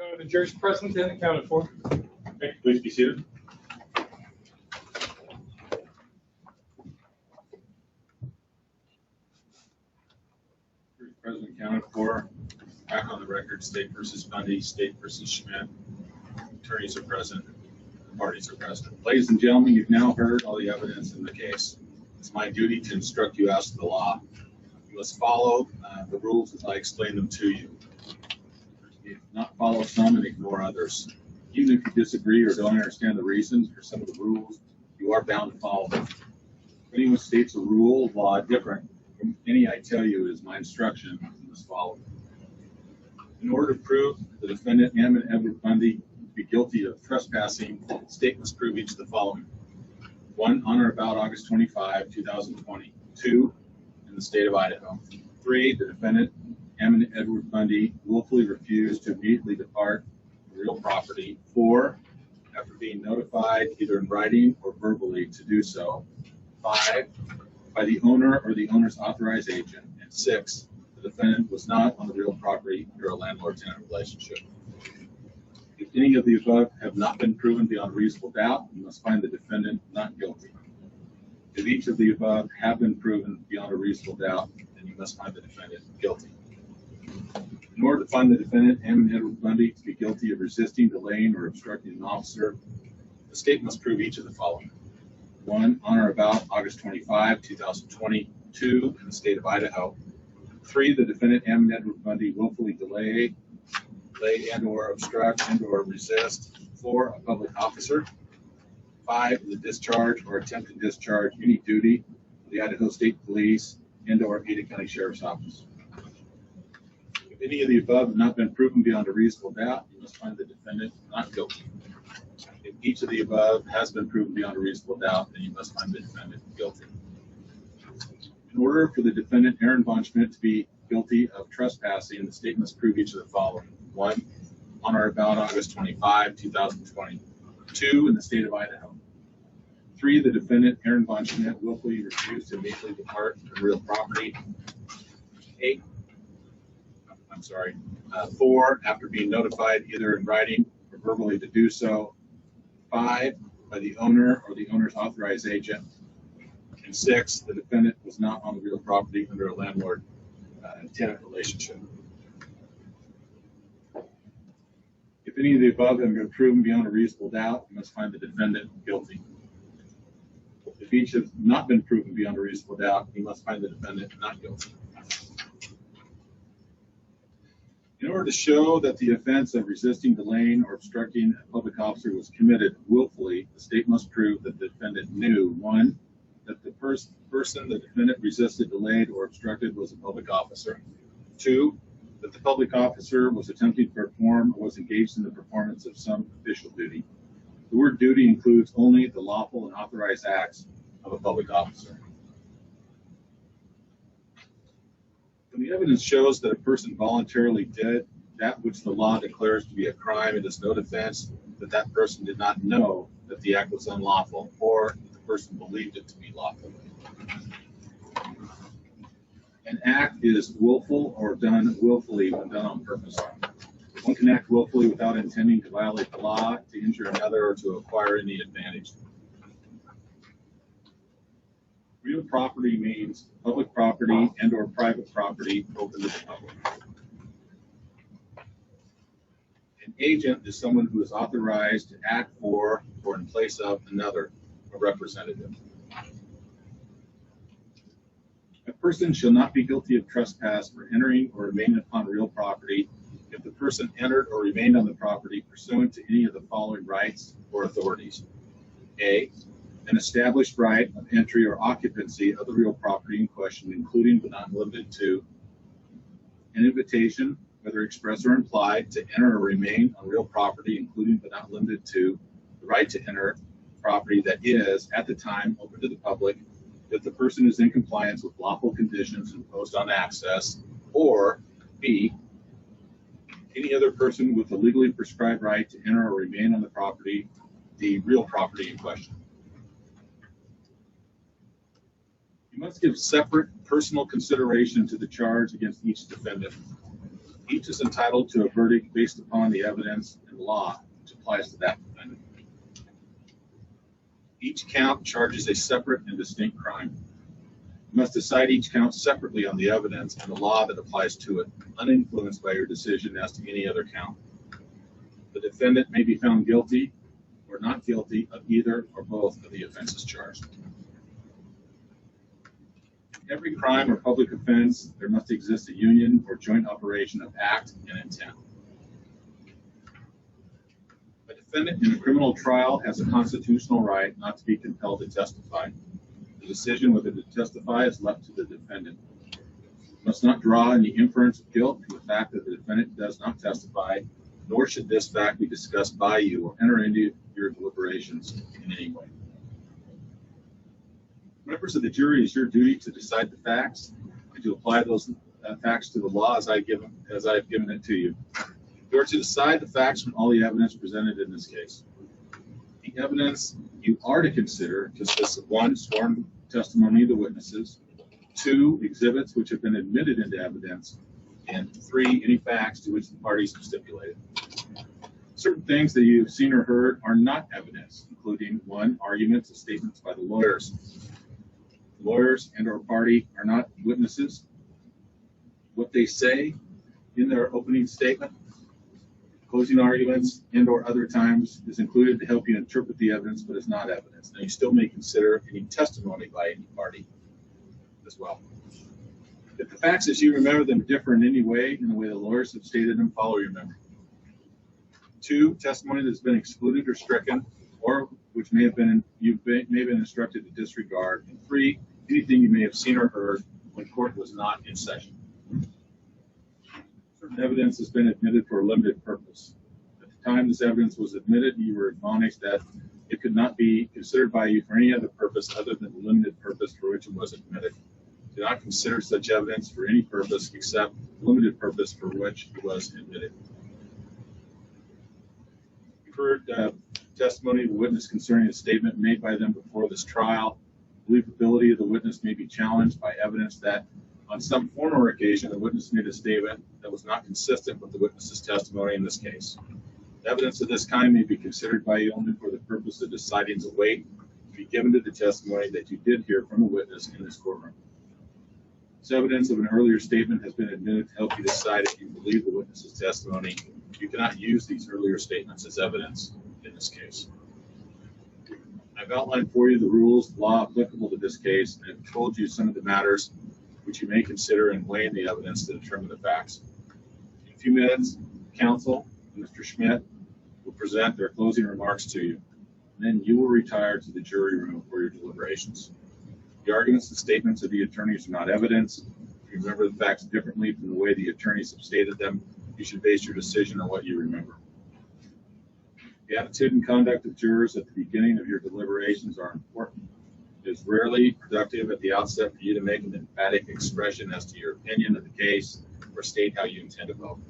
The jury's present and accounted for. Okay, please be seated. Jury's present and accounted for. Back on the record, State versus Bundy, State versus Schmidt. Attorneys are present. The parties are present. Ladies and gentlemen, you've now heard all the evidence in the case. It's my duty to instruct you as to the law. You must follow the rules as I explain them to you. You not follow some and ignore others. Even if you disagree or don't understand the reasons for some of the rules, you are bound to follow them. If anyone states a rule of law different from any I tell you, it is my instruction you must follow. In order to prove the defendant, Ammon Bundy, to be guilty of trespassing, the state must prove each of the following. 1, on or about August 25, 2020. 2, in the state of Idaho. 3, the defendant, Ammon Edward Bundy, willfully refused to immediately depart from real property. 4, after being notified either in writing or verbally to do so. 5, by the owner or the owner's authorized agent. And 6, the defendant was not on the real property under a landlord-tenant relationship. If any of the above have not been proven beyond reasonable doubt, you must find the defendant not guilty. If each of the above have been proven beyond a reasonable doubt, then you must find the defendant guilty. In order to find the defendant, Ammon Edward Bundy, to be guilty of resisting, delaying, or obstructing an officer, the state must prove each of the following. 1, on or about August 25, 2020. 2, in the state of Idaho. 3, the defendant, Ammon Edward Bundy, willfully delay and or obstruct and or resist 4, a public officer. 5, the discharge or attempt to discharge any duty of the Idaho State Police and or Ada County Sheriff's Office. If any of the above have not been proven beyond a reasonable doubt, you must find the defendant not guilty. If each of the above has been proven beyond a reasonable doubt, then you must find the defendant guilty. In order for the defendant, Ammon von Schmidt, to be guilty of trespassing, the state must prove each of the following. 1, on or about August 25, 2020. 2, in the state of Idaho. 3, the defendant, Ammon von Schmidt, willfully refused to immediately depart from real property. 4, after being notified either in writing or verbally to do so. 5, by the owner or the owner's authorized agent. And 6, the defendant was not on the real property under a landlord-tenant relationship. If any of the above have been proven beyond a reasonable doubt, you must find the defendant guilty. If each have not been proven beyond a reasonable doubt, you must find the defendant not guilty. In order to show that the offense of resisting, delaying, or obstructing a public officer was committed willfully, the state must prove that the defendant knew, 1, that the person the defendant resisted, delayed, or obstructed was a public officer. 2, that the public officer was attempting to perform or was engaged in the performance of some official duty. The word duty includes only the lawful and authorized acts of a public officer. When the evidence shows that a person voluntarily did that which the law declares to be a crime, it is no defense that that person did not know that the act was unlawful or that the person believed it to be lawful. An act is willful or done willfully when done on purpose. One can act willfully without intending to violate the law, to injure another, or to acquire any advantage. Real property means public property and or private property open to the public. An agent is someone who is authorized to act for or in place of another, a representative. A person shall not be guilty of trespass for entering or remaining upon real property if the person entered or remained on the property pursuant to any of the following rights or authorities. A, an established right of entry or occupancy of the real property in question, including but not limited to an invitation, whether express or implied, to enter or remain on real property, including but not limited to the right to enter property that is, at the time, open to the public, if the person is in compliance with lawful conditions imposed on access, or B, any other person with a legally prescribed right to enter or remain on the property, the real property in question. You must give separate personal consideration to the charge against each defendant. Each is entitled to a verdict based upon the evidence and law which applies to that defendant. Each count charges a separate and distinct crime. You must decide each count separately on the evidence and the law that applies to it, uninfluenced by your decision as to any other count. The defendant may be found guilty or not guilty of either or both of the offenses charged. Every crime or public offense, there must exist a union or joint operation of act and intent. A defendant in a criminal trial has a constitutional right not to be compelled to testify. The decision whether to testify is left to the defendant. You must not draw any inference of guilt from the fact that the defendant does not testify, nor should this fact be discussed by you or enter into your deliberations in any way. Members of the jury, it is your duty to decide the facts and to apply those facts to the law as I've given it to you. You are to decide the facts from all the evidence presented in this case. The evidence you are to consider consists of 1, sworn testimony of the witnesses, 2, exhibits which have been admitted into evidence, and 3, any facts to which the parties have stipulated. Certain things that you've seen or heard are not evidence, including 1, arguments and statements by the lawyers. The lawyers and or party are not witnesses. What they say in their opening statement, closing arguments, and or other times is included to help you interpret the evidence, but is not evidence. Now, you still may consider any testimony by any party as well. If the facts as you remember them differ in any way in the way the lawyers have stated them, follow your memory. 2, testimony that's been excluded or stricken, or which may have been instructed to disregard. And 3, anything you may have seen or heard when court was not in session. Certain evidence has been admitted for a limited purpose. At the time this evidence was admitted, you were admonished that it could not be considered by you for any other purpose other than the limited purpose for which it was admitted. Do not consider such evidence for any purpose except the limited purpose for which it was admitted. You've heard testimony of the witness concerning a statement made by them before this trial. Believability of the witness may be challenged by evidence that on some former occasion, the witness made a statement that was not consistent with the witness's testimony in this case. Evidence of this kind may be considered by you only for the purpose of deciding the weight to be given to the testimony that you did hear from a witness in this courtroom. This evidence of an earlier statement has been admitted to help you decide if you believe the witness's testimony. You cannot use these earlier statements as evidence in this case. I've outlined for you the rules of law applicable to this case, and I've told you some of the matters which you may consider in weighing the evidence to determine the facts. In a few minutes, counsel, Mr. Schmidt, will present their closing remarks to you. And then you will retire to the jury room for your deliberations. The arguments and statements of the attorneys are not evidence. If you remember the facts differently from the way the attorneys have stated them, you should base your decision on what you remember. The attitude and conduct of jurors at the beginning of your deliberations are important. It is rarely productive at the outset for you to make an emphatic expression as to your opinion of the case or state how you intend to vote.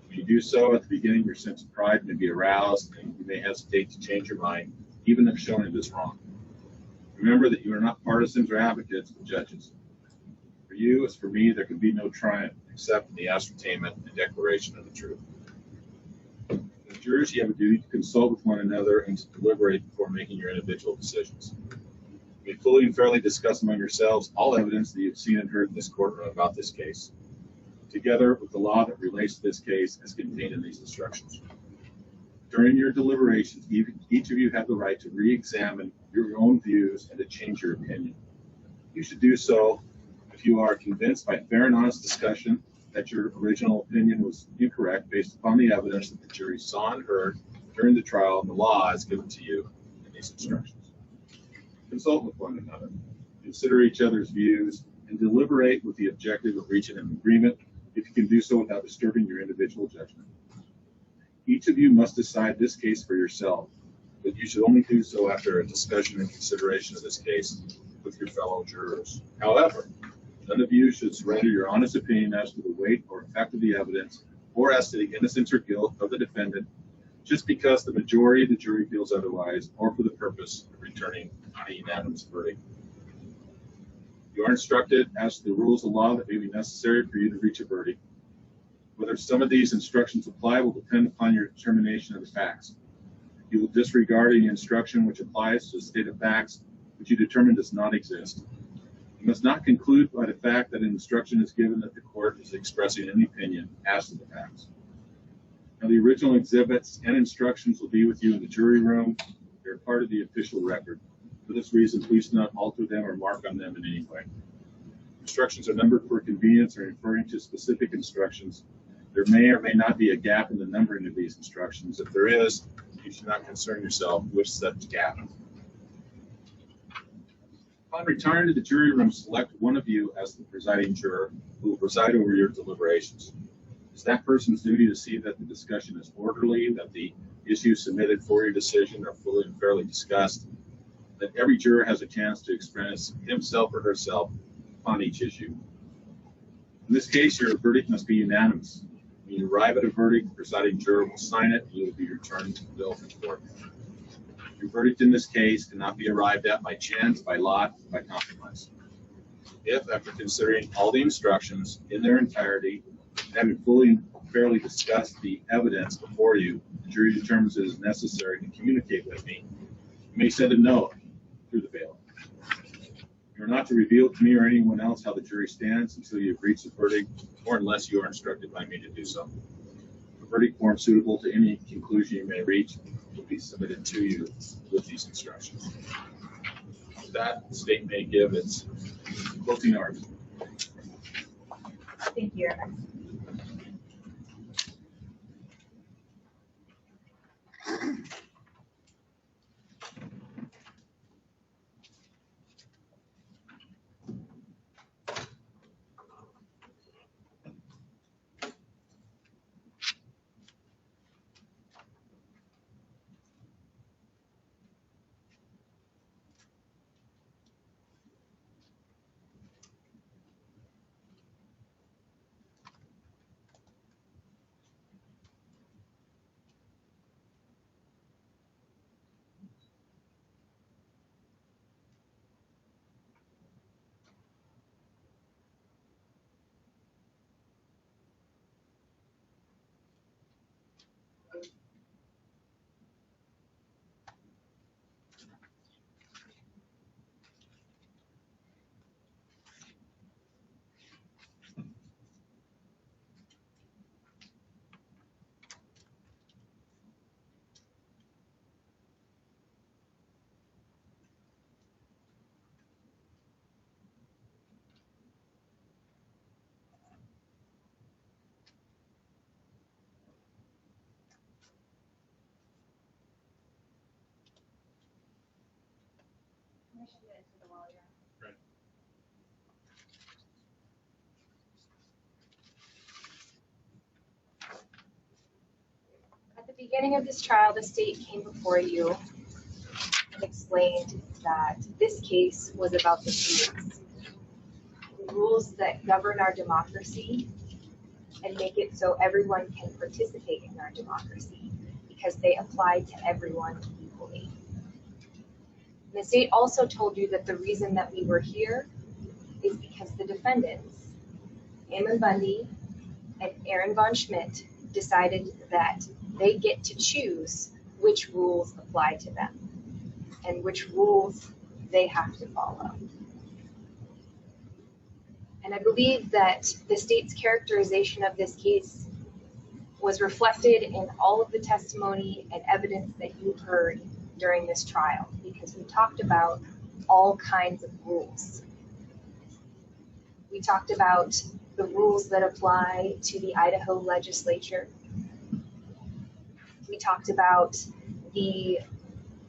When you do so at the beginning, your sense of pride may be aroused and you may hesitate to change your mind, even if shown it is wrong. Remember that you are not partisans or advocates, but judges. For you, as for me, there can be no triumph except in the ascertainment and declaration of the truth. As jurors, you have a duty to consult with one another and to deliberate before making your individual decisions. You may fully and fairly discuss among yourselves all evidence that you've seen and heard in this courtroom about this case, together with the law that relates to this case as contained in these instructions. During your deliberations, each of you have the right to re-examine your own views and to change your opinion. You should do so if you are convinced by fair and honest discussion that your original opinion was incorrect based upon the evidence that the jury saw and heard during the trial and the law as given to you in these instructions. Consult with one another, consider each other's views, and deliberate with the objective of reaching an agreement if you can do so without disturbing your individual judgment. Each of you must decide this case for yourself, but you should only do so after a discussion and consideration of this case with your fellow jurors. However, none of you should surrender your honest opinion as to the weight or effect of the evidence or as to the innocence or guilt of the defendant just because the majority of the jury feels otherwise or for the purpose of returning a unanimous verdict. You are instructed as to the rules of law that may be necessary for you to reach a verdict. Whether some of these instructions apply will depend upon your determination of the facts. You will disregard any instruction which applies to the state of facts which you determine does not exist. You must not conclude by the fact that an instruction is given that the court is expressing any opinion as to the facts. Now, the original exhibits and instructions will be with you in the jury room. They're part of the official record. For this reason, please do not alter them or mark on them in any way. Instructions are numbered for convenience or referring to specific instructions. There may or may not be a gap in the numbering of these instructions. If there is, you should not concern yourself with such gap. Upon return to the jury room, select one of you as the presiding juror who will preside over your deliberations. It's that person's duty to see that the discussion is orderly, that the issues submitted for your decision are fully and fairly discussed, that every juror has a chance to express himself or herself on each issue. In this case, your verdict must be unanimous. When you arrive at a verdict, the presiding juror will sign it, and you will be returned to the bill from court. Your verdict in this case cannot be arrived at by chance, by lot, by compromise. If, after considering all the instructions in their entirety, having fully and fairly discussed the evidence before you, the jury determines it is necessary to communicate with me, you may send a note through the bailiff. You are not to reveal to me or anyone else how the jury stands until you have reached a verdict, or unless you are instructed by me to do so. A verdict form suitable to any conclusion you may reach will be submitted to you with these instructions. With that, the state may give its closing argument. Thank you. Right. At the beginning of this trial, the state came before you and explained that this case was about the rules that govern our democracy and make it so everyone can participate in our democracy because they apply to everyone equally. The state also told you that the reason that we were here is because the defendants, Ammon Bundy and Aaron von Schmidt, decided that they get to choose which rules apply to them and which rules they have to follow. And I believe that the state's characterization of this case was reflected in all of the testimony and evidence that you heard during this trial, because we talked about all kinds of rules. We talked about the rules that apply to the Idaho legislature. We talked about the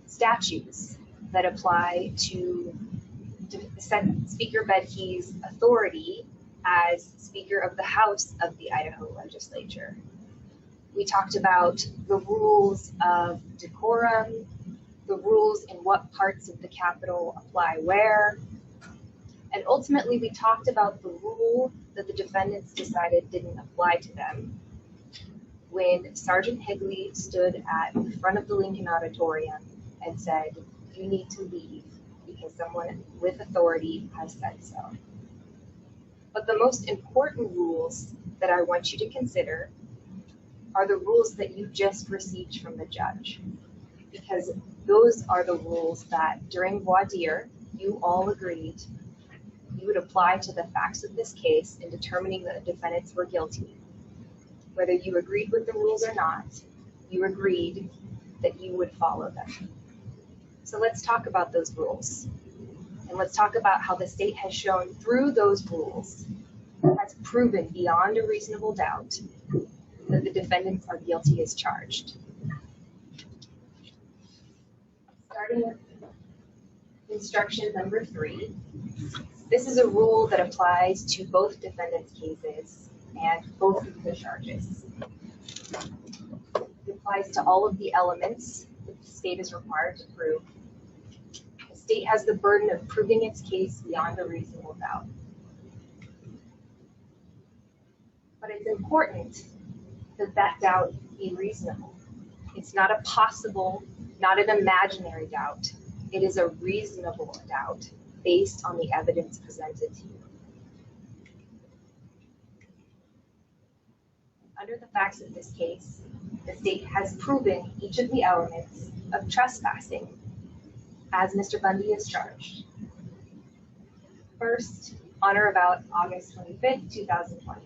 statutes that apply to Speaker Bedke's authority as Speaker of the House of the Idaho legislature. We talked about the rules of decorum, the rules in what parts of the Capitol apply where, and ultimately we talked about the rule that the defendants decided didn't apply to them when Sergeant Higley stood at the front of the Lincoln Auditorium and said, "You need to leave because someone with authority has said so." But the most important rules that I want you to consider are the rules that you just received from the judge, because those are the rules that during voir dire you all agreed you would apply to the facts of this case in determining that the defendants were guilty. Whether you agreed with the rules or not, you agreed that you would follow them. So let's talk about those rules. And let's talk about how the state has shown through those rules, has proven beyond a reasonable doubt that the defendants are guilty as charged. Starting with instruction number 3, this is a rule that applies to both defendants' cases and both of the charges. It applies to all of the elements that the state is required to prove. The state has the burden of proving its case beyond a reasonable doubt. But it's important that that doubt be reasonable. It's not a possible, not an imaginary doubt. It is a reasonable doubt based on the evidence presented to you. Under the facts of this case, the state has proven each of the elements of trespassing as Mr. Bundy is charged. First, on or about August 25th, 2020.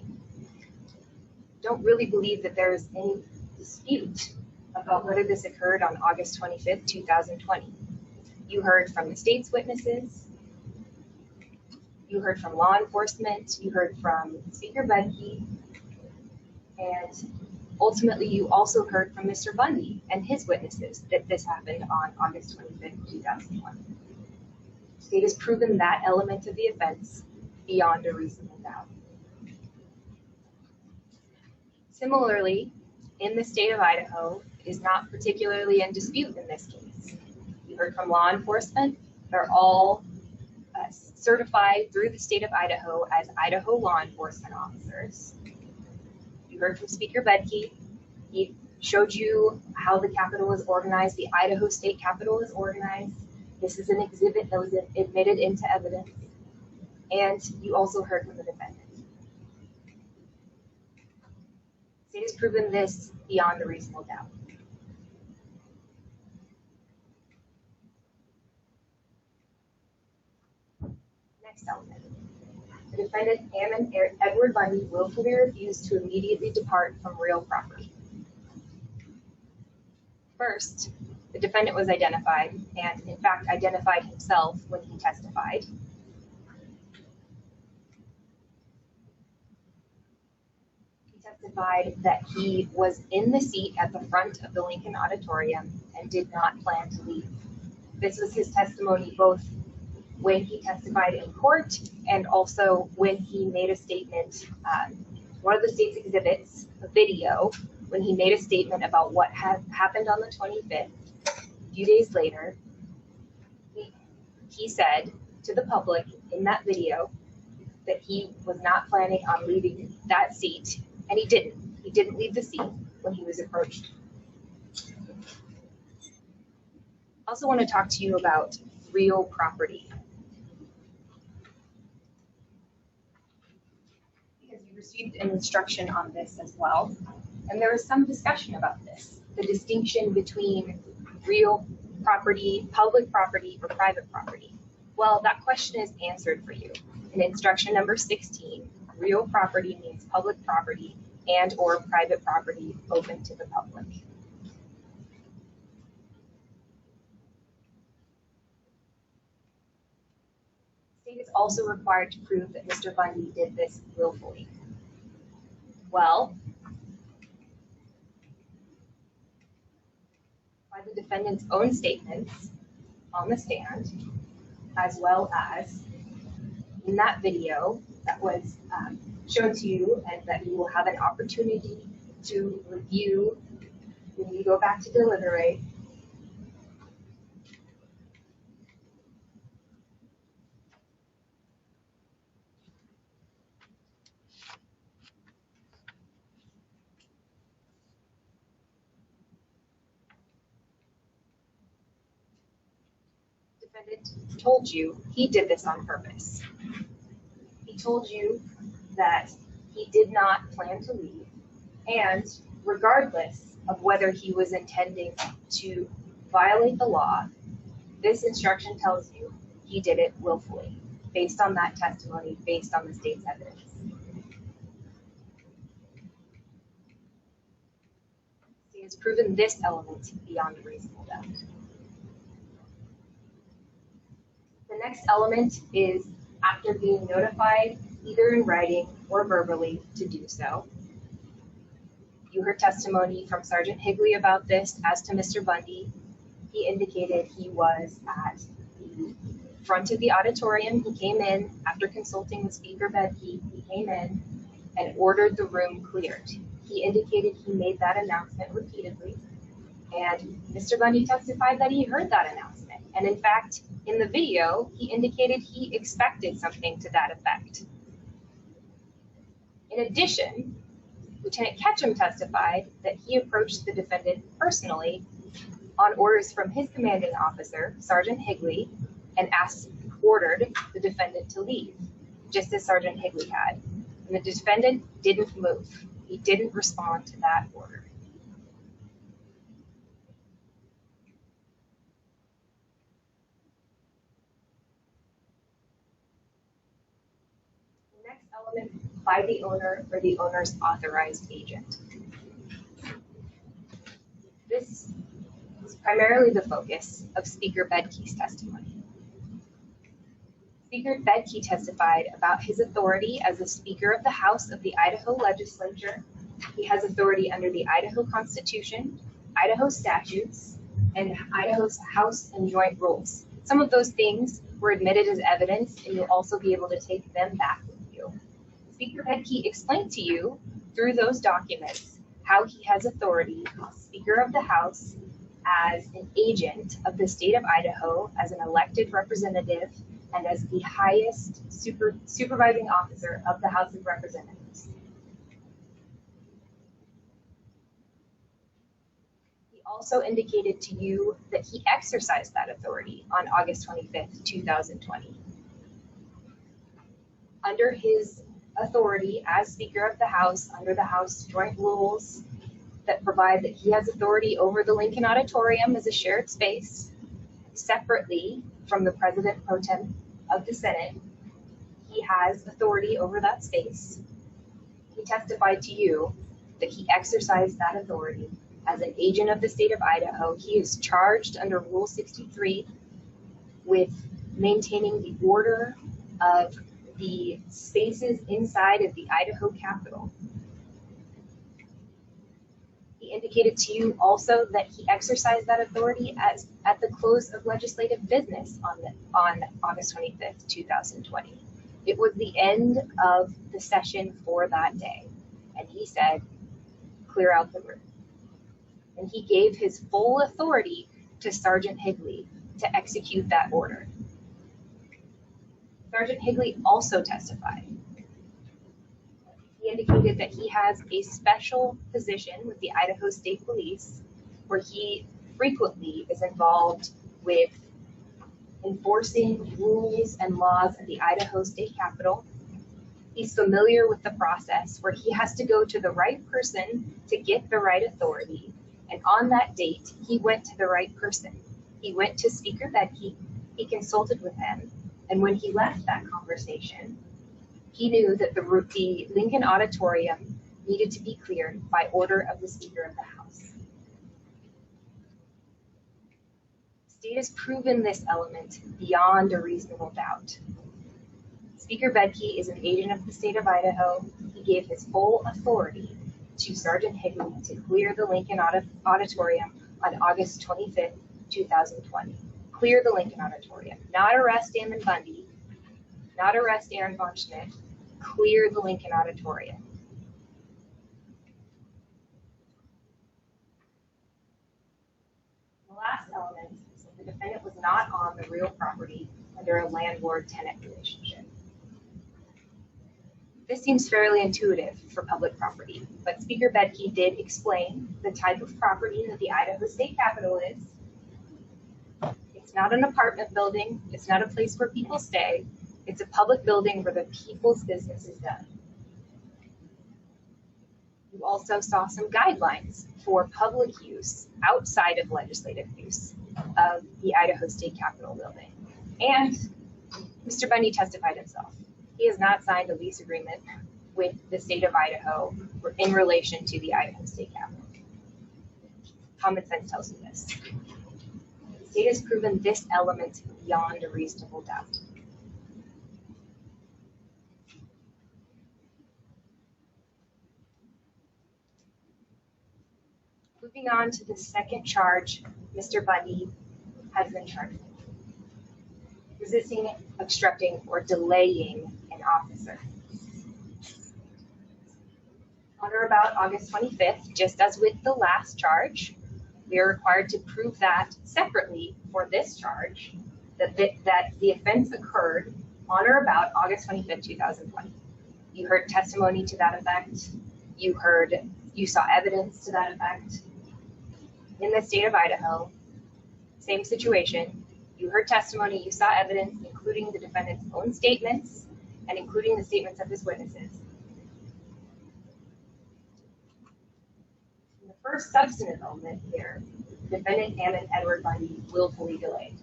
Don't really believe that there is any dispute about whether this occurred on August 25th, 2020. You heard from the state's witnesses, you heard from law enforcement, you heard from Speaker Bundy, and ultimately you also heard from Mr. Bundy and his witnesses that this happened on August 25th, 2020. The state has proven that element of the offense beyond a reasonable doubt. Similarly, in the state of Idaho, it is not particularly in dispute in this case. You heard from law enforcement. They're all certified through the state of Idaho as Idaho law enforcement officers. You heard from Speaker Bedke. He showed you how the Capitol is organized, the Idaho State Capitol is organized. This is an exhibit that was admitted into evidence. And you also heard from the defendant. The state has proven this beyond a reasonable doubt. Next element. The defendant, Ammon Edward Bundy, willfully refused to immediately depart from real property. First, the defendant was identified, and in fact identified himself when he testified. He testified that he was in the seat at the front of the Lincoln Auditorium and did not plan to leave. This was his testimony both when he testified in court and also when he made a statement, one of the state's exhibits, a video, when he made a statement about what had happened on the 25th. A few days later, he said to the public in that video that he was not planning on leaving that seat, and he didn't. He didn't leave the seat when he was approached. I also want to talk to you about real property. Because you received an instruction on this as well, and there was some discussion about this, the distinction between real property, public property, or private property. Well, that question is answered for you. In instruction number 16, real property means public property and or private property open to the public. The state is also required to prove that Mr. Bundy did this willfully. Well, by the defendant's own statements on the stand, as well as in that video that was shown to you and that you will have an opportunity to review when you go back to deliberate. Defendant told you he did this on purpose. He told you that he did not plan to leave, and regardless of whether he was intending to violate the law, this instruction tells you he did it willfully, based on that testimony, based on the state's evidence. The state has proven this element beyond a reasonable doubt. The next element is after being notified, either in writing or verbally, to do so. You heard testimony from Sergeant Higley about this as to Mr. Bundy. He indicated he was at the front of the auditorium. He came in after consulting with Speaker Bedke. He came in and ordered the room cleared. He indicated he made that announcement repeatedly, and Mr. Bundy testified that he heard that announcement. And in fact, in the video, he indicated he expected something to that effect. In addition, Lieutenant Ketchum testified that he approached the defendant personally on orders from his commanding officer, Sergeant Higley, and ordered the defendant to leave, just as Sergeant Higley had. And the defendant didn't move. He didn't respond to that order. The next element, by the owner or the owner's authorized agent. This is primarily the focus of Speaker Bedke's testimony. Speaker Bedke testified about his authority as a Speaker of the House of the Idaho Legislature. He has authority under the Idaho Constitution, Idaho statutes, and Idaho's House and Joint Rules. Some of those things were admitted as evidence, and you'll also be able to take them back with you. Speaker Bedke explained to you through those documents how he has authority as Speaker of the House, as an agent of the state of Idaho, as an elected representative, and as the highest supervising officer of the House of Representatives. He also indicated to you that he exercised that authority on August 25th, 2020. Under his authority as Speaker of the House, under the House Joint Rules that provide that he has authority over the Lincoln Auditorium as a shared space, separately from the President Pro Tem of the Senate, he has authority over that space. He testified to you that he exercised that authority as an agent of the state of Idaho. He is charged under Rule 63 with maintaining the order of the spaces inside of the Idaho Capitol. He indicated to you also that he exercised that authority at the close of legislative business on August 25th, 2020. It was the end of the session for that day, and he said, clear out the room. And he gave his full authority to Sergeant Higley to execute that order. Sergeant Higley also testified. He indicated that he has a special position with the Idaho State Police where he frequently is involved with enforcing rules and laws at the Idaho State Capitol. He's familiar with the process where he has to go to the right person to get the right authority. And on that date, he went to the right person. He went to Speaker Bedke, he consulted with him, and when he left that conversation, he knew that the Lincoln Auditorium needed to be cleared by order of the Speaker of the House. The state has proven this element beyond a reasonable doubt. Speaker Bedke is an agent of the state of Idaho. He gave his full authority to Sergeant Higley to clear the Lincoln Auditorium on August 25th, 2020. Clear the Lincoln Auditorium, not arrest Ammon Bundy, not arrest Aaron von Schmidt, clear the Lincoln Auditorium. The last element is that the defendant was not on the real property under a landlord-tenant relationship. This seems fairly intuitive for public property, but Speaker Bedke did explain the type of property that the Idaho State Capitol is. It's not an apartment building. It's not a place where people stay. It's a public building where the people's business is done. You also saw some guidelines for public use outside of legislative use of the Idaho State Capitol building. And Mr. Bundy testified himself. He has not signed a lease agreement with the state of Idaho in relation to the Idaho State Capitol. Common sense tells you this. The state has proven this element beyond a reasonable doubt. Moving on to the second charge Mr. Bundy has been charged with. Resisting, obstructing, or delaying an officer. On or about August 25th, just as with the last charge, we are required to prove that separately for this charge, that the offense occurred on or about August 25th, 2020. You heard testimony to that effect. You saw evidence to that effect. In the state of Idaho, same situation. You heard testimony, you saw evidence, including the defendant's own statements and including the statements of his witnesses. In the first substantive element here, defendant Ammon Edward Bundy willfully delayed.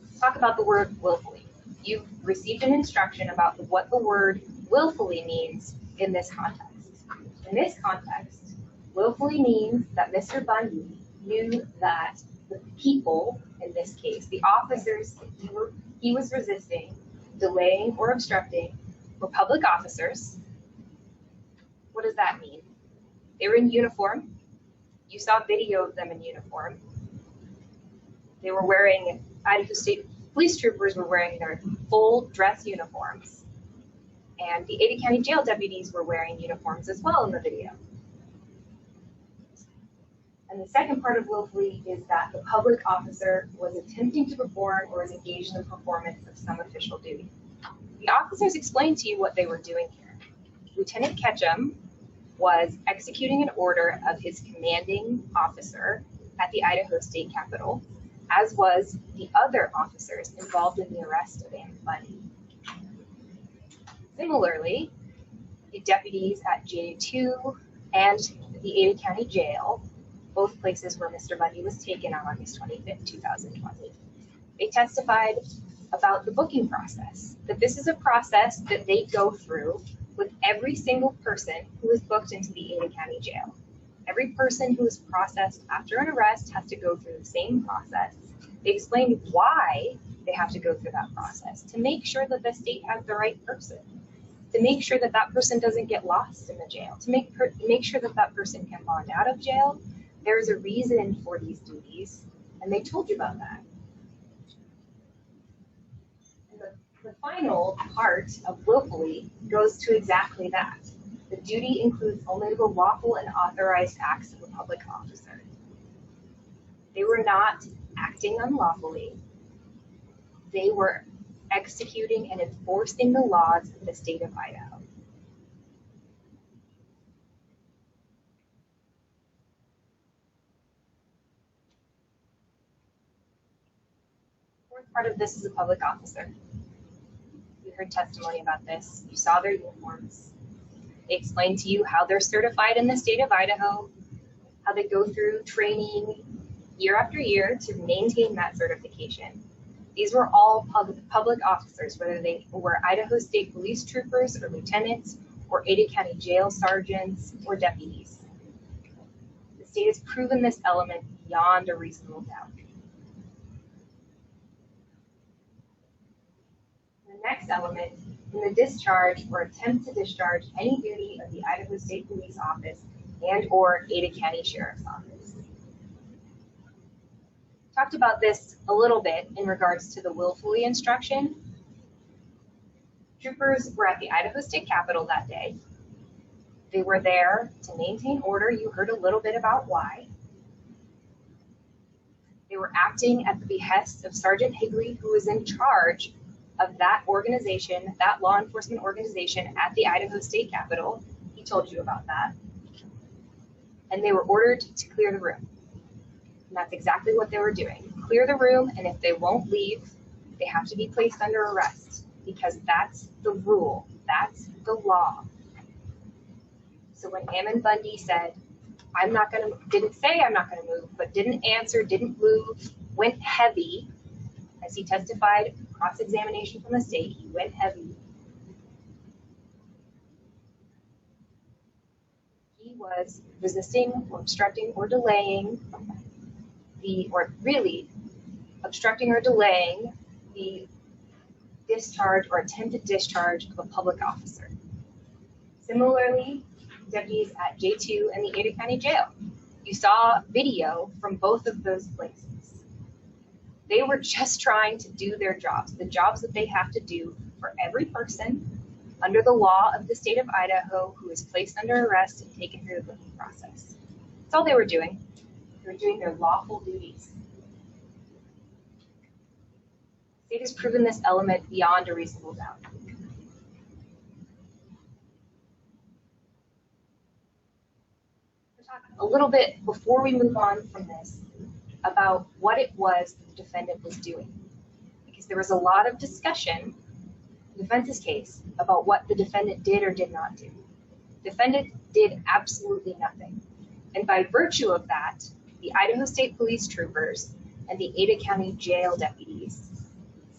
Let's talk about the word willfully. You've received an instruction about what the word willfully means in this context. In this context, willfully means that Mr. Bundy knew that the people, in this case, the officers he was resisting, delaying, or obstructing were public officers. What does that mean? They were in uniform. You saw video of them in uniform. They were wearing, Idaho State police troopers were wearing their full dress uniforms. And the Ada County Jail deputies were wearing uniforms as well in the video. And the second part of willfully is that the public officer was attempting to perform or was engaged in the performance of some official duty. The officers explained to you what they were doing here. Lieutenant Ketchum was executing an order of his commanding officer at the Idaho State Capitol, as was the other officers involved in the arrest of Ammon Bundy. Similarly, the deputies at J2 and the Ada County Jail, both places where Mr. Bundy was taken on August 25th, 2020. They testified about the booking process, that this is a process that they go through with every single person who is booked into the Ada County Jail. Every person who is processed after an arrest has to go through the same process. They explained why they have to go through that process, to make sure that the state has the right person, to make sure that that person doesn't get lost in the jail, to make sure that that person can bond out of jail. There's a reason for these duties, and they told you about that. And the final part of willfully goes to exactly that. The duty includes only the lawful and authorized acts of a public officer. They were not acting unlawfully. They were executing and enforcing the laws of the state of Idaho. Part of this is a public officer. You heard testimony about this. You saw their uniforms. They explained to you how they're certified in the state of Idaho, how they go through training year after year to maintain that certification. These were all public officers, whether they were Idaho State police troopers or lieutenants or Ada County jail sergeants or deputies. The state has proven this element beyond a reasonable doubt. The next element, in the discharge or attempt to discharge any duty of the Idaho State Police Office and or Ada County Sheriff's Office. Talked about this a little bit in regards to the willfully instruction. Troopers were at the Idaho State Capitol that day. They were there to maintain order. You heard a little bit about why. They were acting at the behest of Sergeant Higley, who was in charge of that organization, that law enforcement organization at the Idaho State Capitol. He told you about that. And they were ordered to clear the room. And that's exactly what they were doing. Clear the room, and if they won't leave, they have to be placed under arrest, because that's the rule. That's the law. So when Ammon Bundy said, didn't say I'm not gonna move, but didn't answer, didn't move, went heavy, as he testified, cross-examination from the state, he went heavy. He was resisting or obstructing or delaying obstructing or delaying the discharge or attempted discharge of a public officer. Similarly, deputies at J2 and the Ada County Jail. You saw video from both of those places. They were just trying to do their jobs, the jobs that they have to do for every person under the law of the state of Idaho who is placed under arrest and taken through the booking process. That's all they were doing. They were doing their lawful duties. The state has proven this element beyond a reasonable doubt. We'll talk a little bit before we move on from this about what it was the defendant was doing, because there was a lot of discussion in the defense's case about what the defendant did or did not do. The defendant did absolutely nothing. And by virtue of that, the Idaho State Police troopers and the Ada County Jail deputies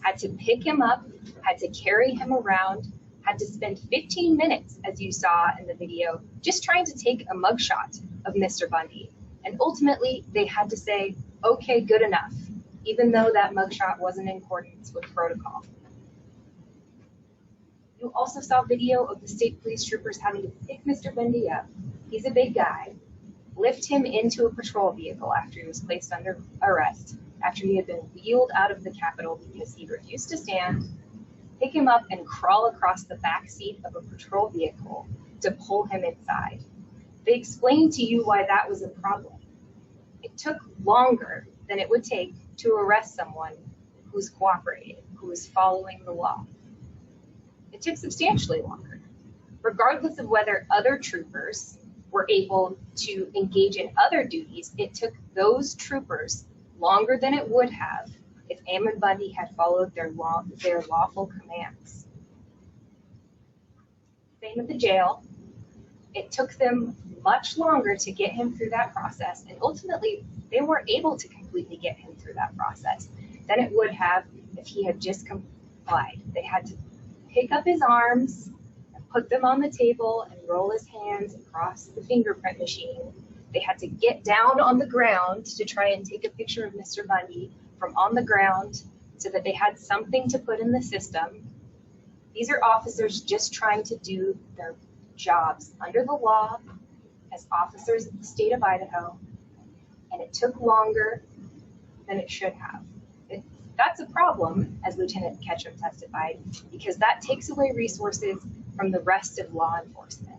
had to pick him up, had to carry him around, had to spend 15 minutes, as you saw in the video, just trying to take a mugshot of Mr. Bundy. And ultimately, they had to say, okay, good enough, even though that mugshot wasn't in accordance with protocol. You also saw video of the state police troopers having to pick Mr. Bundy up. He's a big guy. Lift him into a patrol vehicle after he was placed under arrest, after he had been wheeled out of the Capitol because he refused to stand, pick him up and crawl across the back seat of a patrol vehicle to pull him inside. They explained to you why that was a problem. It took longer than it would take to arrest someone who's cooperating, who is following the law. It took substantially longer, regardless of whether other troopers were able to engage in other duties. It took those troopers longer than it would have if Ammon Bundy had followed their lawful commands. Same at the jail. It took them much longer to get him through that process, and ultimately they weren't able to completely get him through that process than it would have if he had just complied. They had to pick up his arms and put them on the table and roll his hands across the fingerprint machine. They had to get down on the ground to try and take a picture of Mr. Bundy from on the ground so that they had something to put in the system. These are officers just trying to do their jobs under the law as officers of the state of Idaho, and it took longer than it should have. That's a problem, as Lieutenant Ketchum testified, because that takes away resources from the rest of law enforcement.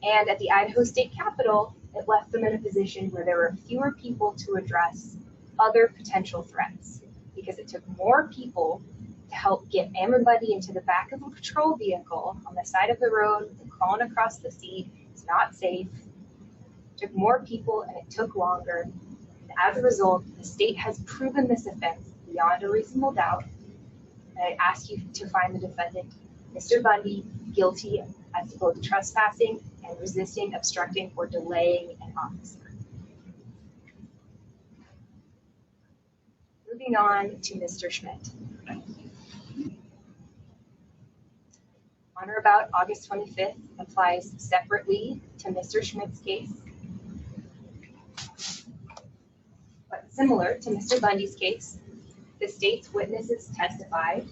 And at the Idaho State Capitol, it left them in a position where there were fewer people to address other potential threats, because it took more people to help get Ammon Bundy into the back of a patrol vehicle on the side of the road and crawling across the seat. It's not safe. It took more people and it took longer. And as a result, the state has proven this offense beyond a reasonable doubt. And I ask you to find the defendant, Mr. Bundy, guilty as to both trespassing and resisting, obstructing, or delaying an officer. Moving on to Mr. Schmidt. On or about August 25th applies separately to Mr. Schmidt's case. But similar to Mr. Bundy's case, the state's witnesses testified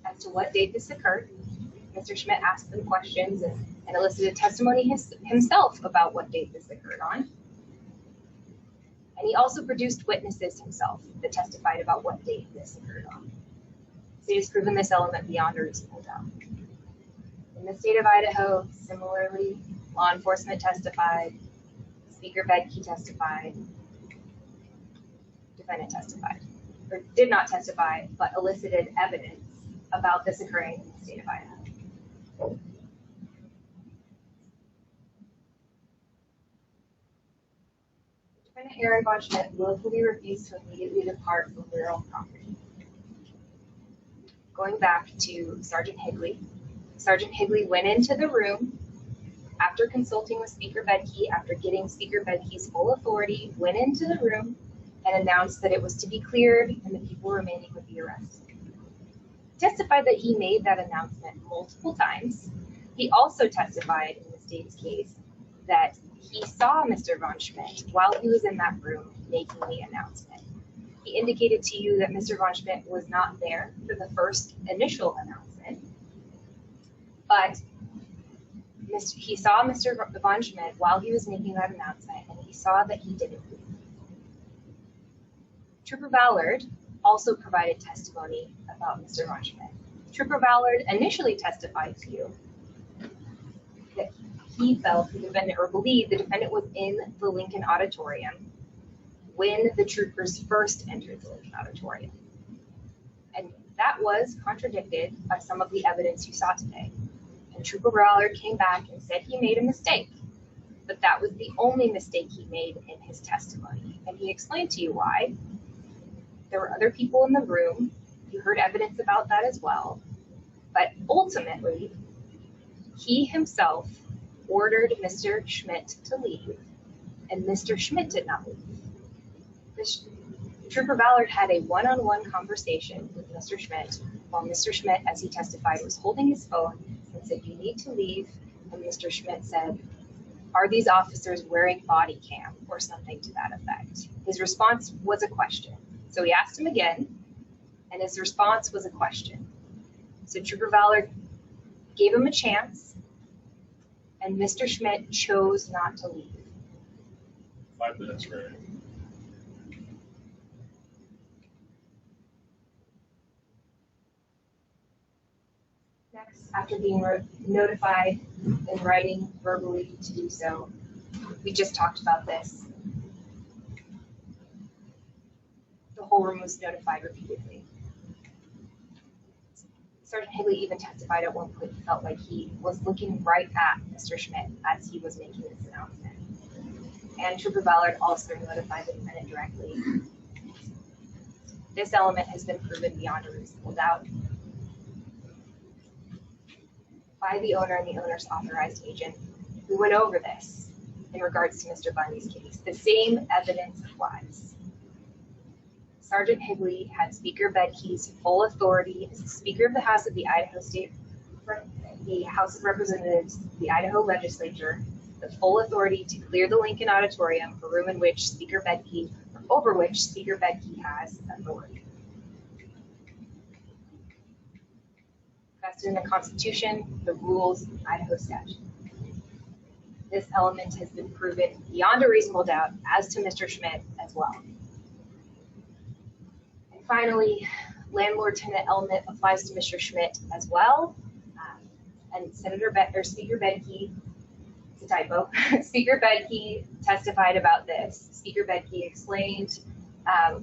as to what date this occurred. Mr. Schmidt asked them questions and elicited testimony himself about what date this occurred on. And he also produced witnesses himself that testified about what date this occurred on. So he's proven this element beyond a reasonable doubt. In the state of Idaho, similarly, law enforcement testified, Speaker Bedke testified, defendant testified, or did not testify, but elicited evidence about this occurring in the state of Idaho. Defendant Aaron Von Schmidt willfully refused to immediately depart from rural property. Going back to Sergeant Higley. Sergeant Higley went into the room after consulting with Speaker Bedke, after getting Speaker Bedke's full authority, went into the room and announced that it was to be cleared and the people remaining would be arrested. He testified that he made that announcement multiple times. He also testified in the state's case that he saw Mr. Von Schmidt while he was in that room making the announcement. He indicated to you that Mr. Von Schmidt was not there for the first initial announcement, but he saw Mr. Von Schmidt while he was making that announcement, and he saw that he didn't leave. Trooper Ballard also provided testimony about Mr. Von Schmidt. Trooper Ballard initially testified to you that he felt the defendant, or believed the defendant, was in the Lincoln Auditorium when the troopers first entered the Lincoln Auditorium. And that was contradicted by some of the evidence you saw today. And Trooper Ballard came back and said he made a mistake, but that was the only mistake he made in his testimony. And he explained to you why. There were other people in the room. You heard evidence about that as well. But ultimately, he himself ordered Mr. Schmidt to leave, and Mr. Schmidt did not leave. Trooper Ballard had a one-on-one conversation with Mr. Schmidt while Mr. Schmidt, as he testified, was holding his phone and said, "You need to leave." And Mr. Schmidt said, "Are these officers wearing body cam?" or something to that effect. His response was a question. So he asked him again, and his response was a question. So Trooper Ballard gave him a chance, and Mr. Schmidt chose not to leave. 5 minutes, right? Next, after being notified in writing verbally to do so, we just talked about this. The whole room was notified repeatedly. Sergeant Higley even testified at one point he felt like he was looking right at Mr. Schmidt as he was making this announcement. And Trooper Ballard also notified the defendant directly. This element has been proven beyond a reasonable doubt by the owner and the owner's authorized agent. We went over this in regards to Mr. Bundy's case. The same evidence applies. Sergeant Higley had Speaker Bedke's full authority as the Speaker of the House of the Idaho State, the House of Representatives, the Idaho Legislature, the full authority to clear the Lincoln Auditorium, a room in which Speaker Bedke, or over which Speaker Bedke has authority. Vested in the Constitution, the rules, Idaho statute. This element has been proven beyond a reasonable doubt as to Mr. Schmidt as well. Finally, landlord-tenant element applies to Mr. Schmidt as well. And Speaker Bedke, it's a typo, Speaker Bedke testified about this. Speaker Bedke explained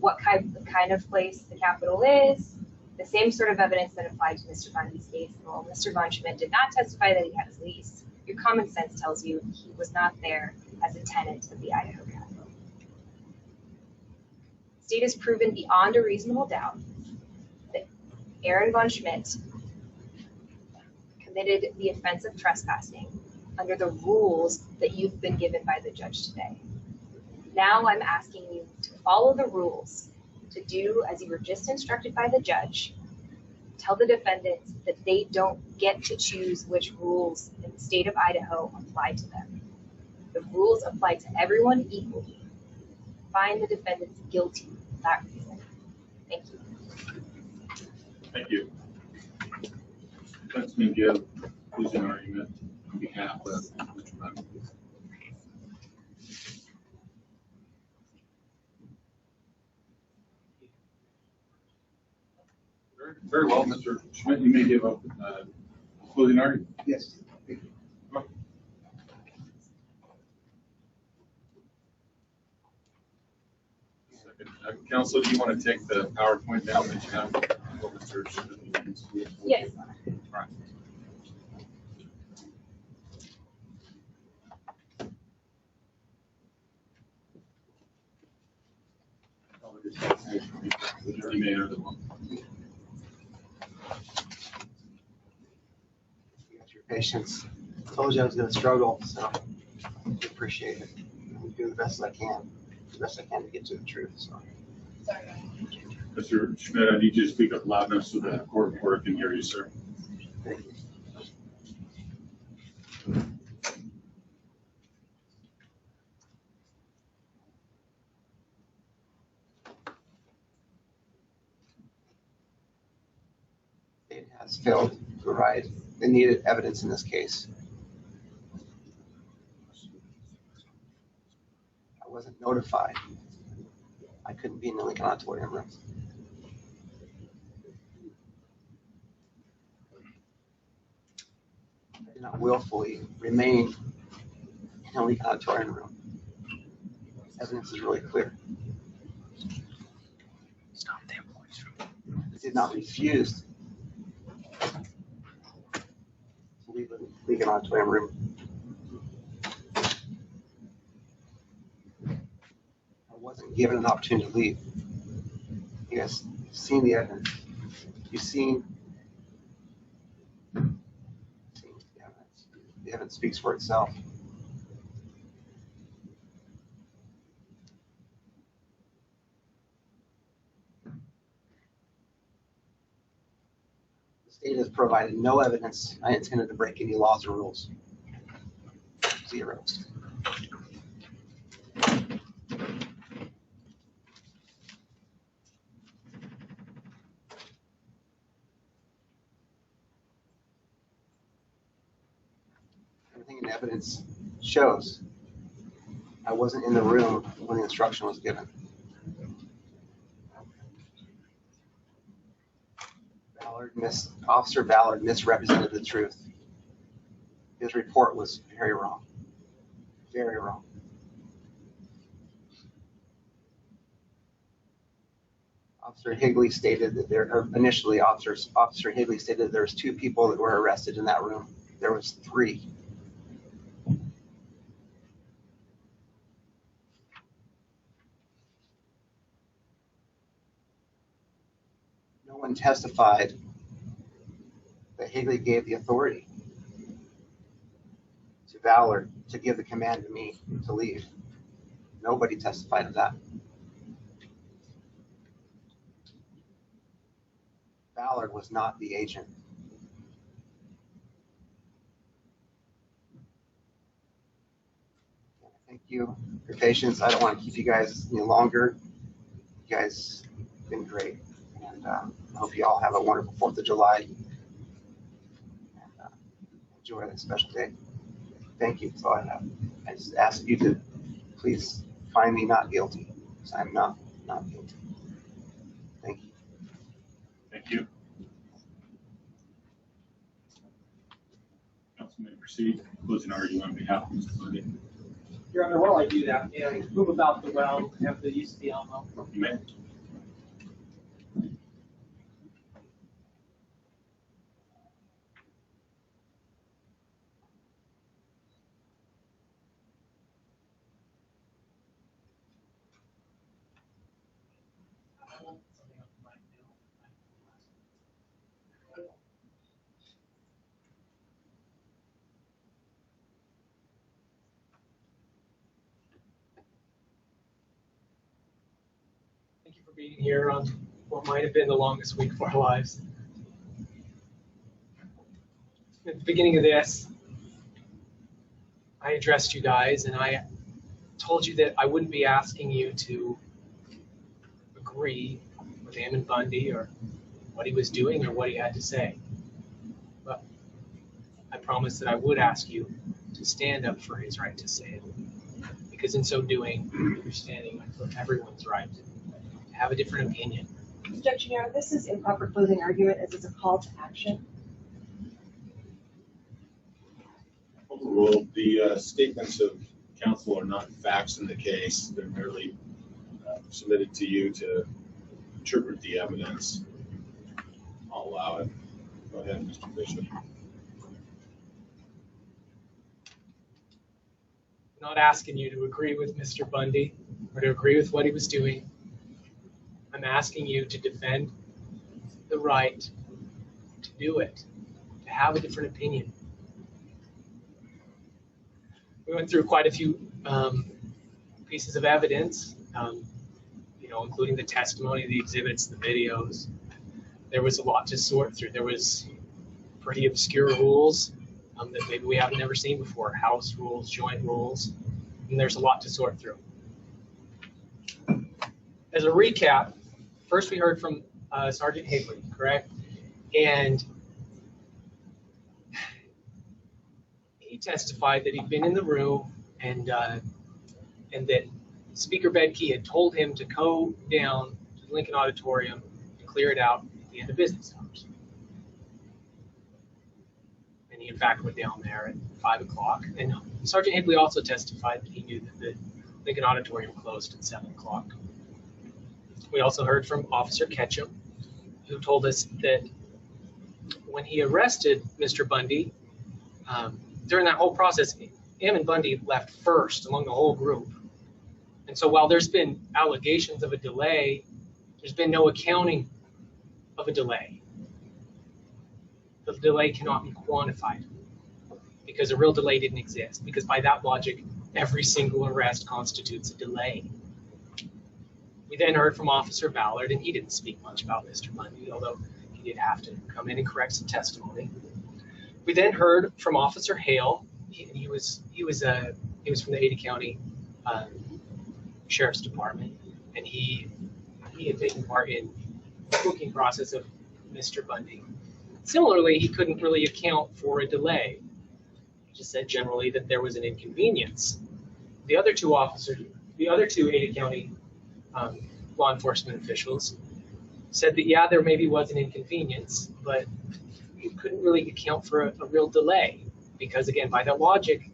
what kind of place the Capitol is, the same sort of evidence that applied to Mr. Bundy's case. Well, Mr. Von Schmidt did not testify that he had his lease. Your common sense tells you he was not there as a tenant of the Idaho Capitol. The state has proven beyond a reasonable doubt that Aaron Von Schmidt committed the offense of trespassing under the rules that you've been given by the judge today. Now I'm asking you to follow the rules, to do as you were just instructed by the judge. Tell the defendants that they don't get to choose which rules in the state of Idaho apply to them. The rules apply to everyone equally. Find the defendants guilty for that reason. Thank you. Thank you. Let's give a closing argument on behalf of Mr. Bundy. Very well, Mr. Schmidt, you may give a closing argument. Yes. Thank you. Counsel, do you want to take the PowerPoint down that you have? Mr. Schmidt? Yes. Right. You may enter the one. Your patience. told you I was going to struggle, so I appreciate it. I'm doing the best I can. The best I can to get to the truth. So. Sorry. Mr. Schmidt, I need you to speak up loud enough so the court reporter can hear you, sir. Thank you. It has failed to provide the needed evidence in this case. I wasn't notified. I couldn't be in the Lincoln Auditorium room. I did not willfully remain in the Lincoln Auditorium room. Evidence is really clear. I did not refuse to leave the Lincoln Auditorium room. I wasn't given an opportunity to leave. You guys have seen the evidence. You've seen the evidence. The evidence speaks for itself. The state has provided no evidence I intended to break any laws or rules. Zero. Everything in evidence shows I wasn't in the room when the instruction was given. Officer Ballard misrepresented the truth. His report was very wrong. Very wrong. Officer Higley stated that Officer Higley stated there was 2 people that were arrested in that room. There was 3. No one testified that Higley gave the authority to Ballard to give the command to me to leave. Nobody testified of that. Ballard was not the agent. Thank you for your patience. I don't want to keep you guys any longer. You guys have been great. And I hope you all have a wonderful 4th of July. And enjoy this special day. Thank you. That's all I have. I just ask you to please find me not guilty, because I'm not guilty. Thank you. Thank you. Council may proceed. Closing argument on behalf of Mr. Bundy. Your Honor, while I do that, may I move about the well and have the use of the Alamo? You may. Thank you for being here on what might have been the longest week of our lives. At the beginning of this, I addressed you guys and I told you that I wouldn't be asking you to agree with Ammon Bundy or what he was doing or what he had to say. But I promised that I would ask you to stand up for his right to say it. Because in so doing, you're standing up for everyone's right to have a different opinion. Objection, Your Honor. This is improper closing argument as it's a call to action. Well, the statements of counsel are not facts in the case. They're merely submitted to you to interpret the evidence. I'll allow it. Go ahead, Mr. Bishop. I'm not asking you to agree with Mr. Bundy or to agree with what he was doing. I'm asking you to defend the right to do it, to have a different opinion. We went through quite a few pieces of evidence, including the testimony, the exhibits, the videos. There was a lot to sort through. There was pretty obscure rules that maybe we haven't never seen before, house rules, joint rules, and there's a lot to sort through. As a recap, first we heard from Sergeant Higley, correct? And he testified that he'd been in the room and that Speaker Bedke had told him to go down to the Lincoln Auditorium and clear it out at the end of business hours. And he in fact went down there at 5 o'clock. And Sergeant Higley also testified that he knew that the Lincoln Auditorium closed at 7 o'clock. We also heard from Officer Ketchum, who told us that when he arrested Mr. Bundy, during that whole process, Ammon Bundy left first among the whole group. And so while there's been allegations of a delay, there's been no accounting of a delay. The delay cannot be quantified because a real delay didn't exist, because by that logic, every single arrest constitutes a delay. We then heard from Officer Ballard, and he didn't speak much about Mr. Bundy, although he did have to come in and correct some testimony. We then heard from Officer Hale. He was from the Ada County Sheriff's Department, and he had taken part in the booking process of Mr. Bundy. Similarly, he couldn't really account for a delay. He just said generally that there was an inconvenience. The other two Ada County law enforcement officials said that, yeah, there maybe was an inconvenience, but you couldn't really account for a real delay because, again, by that logic,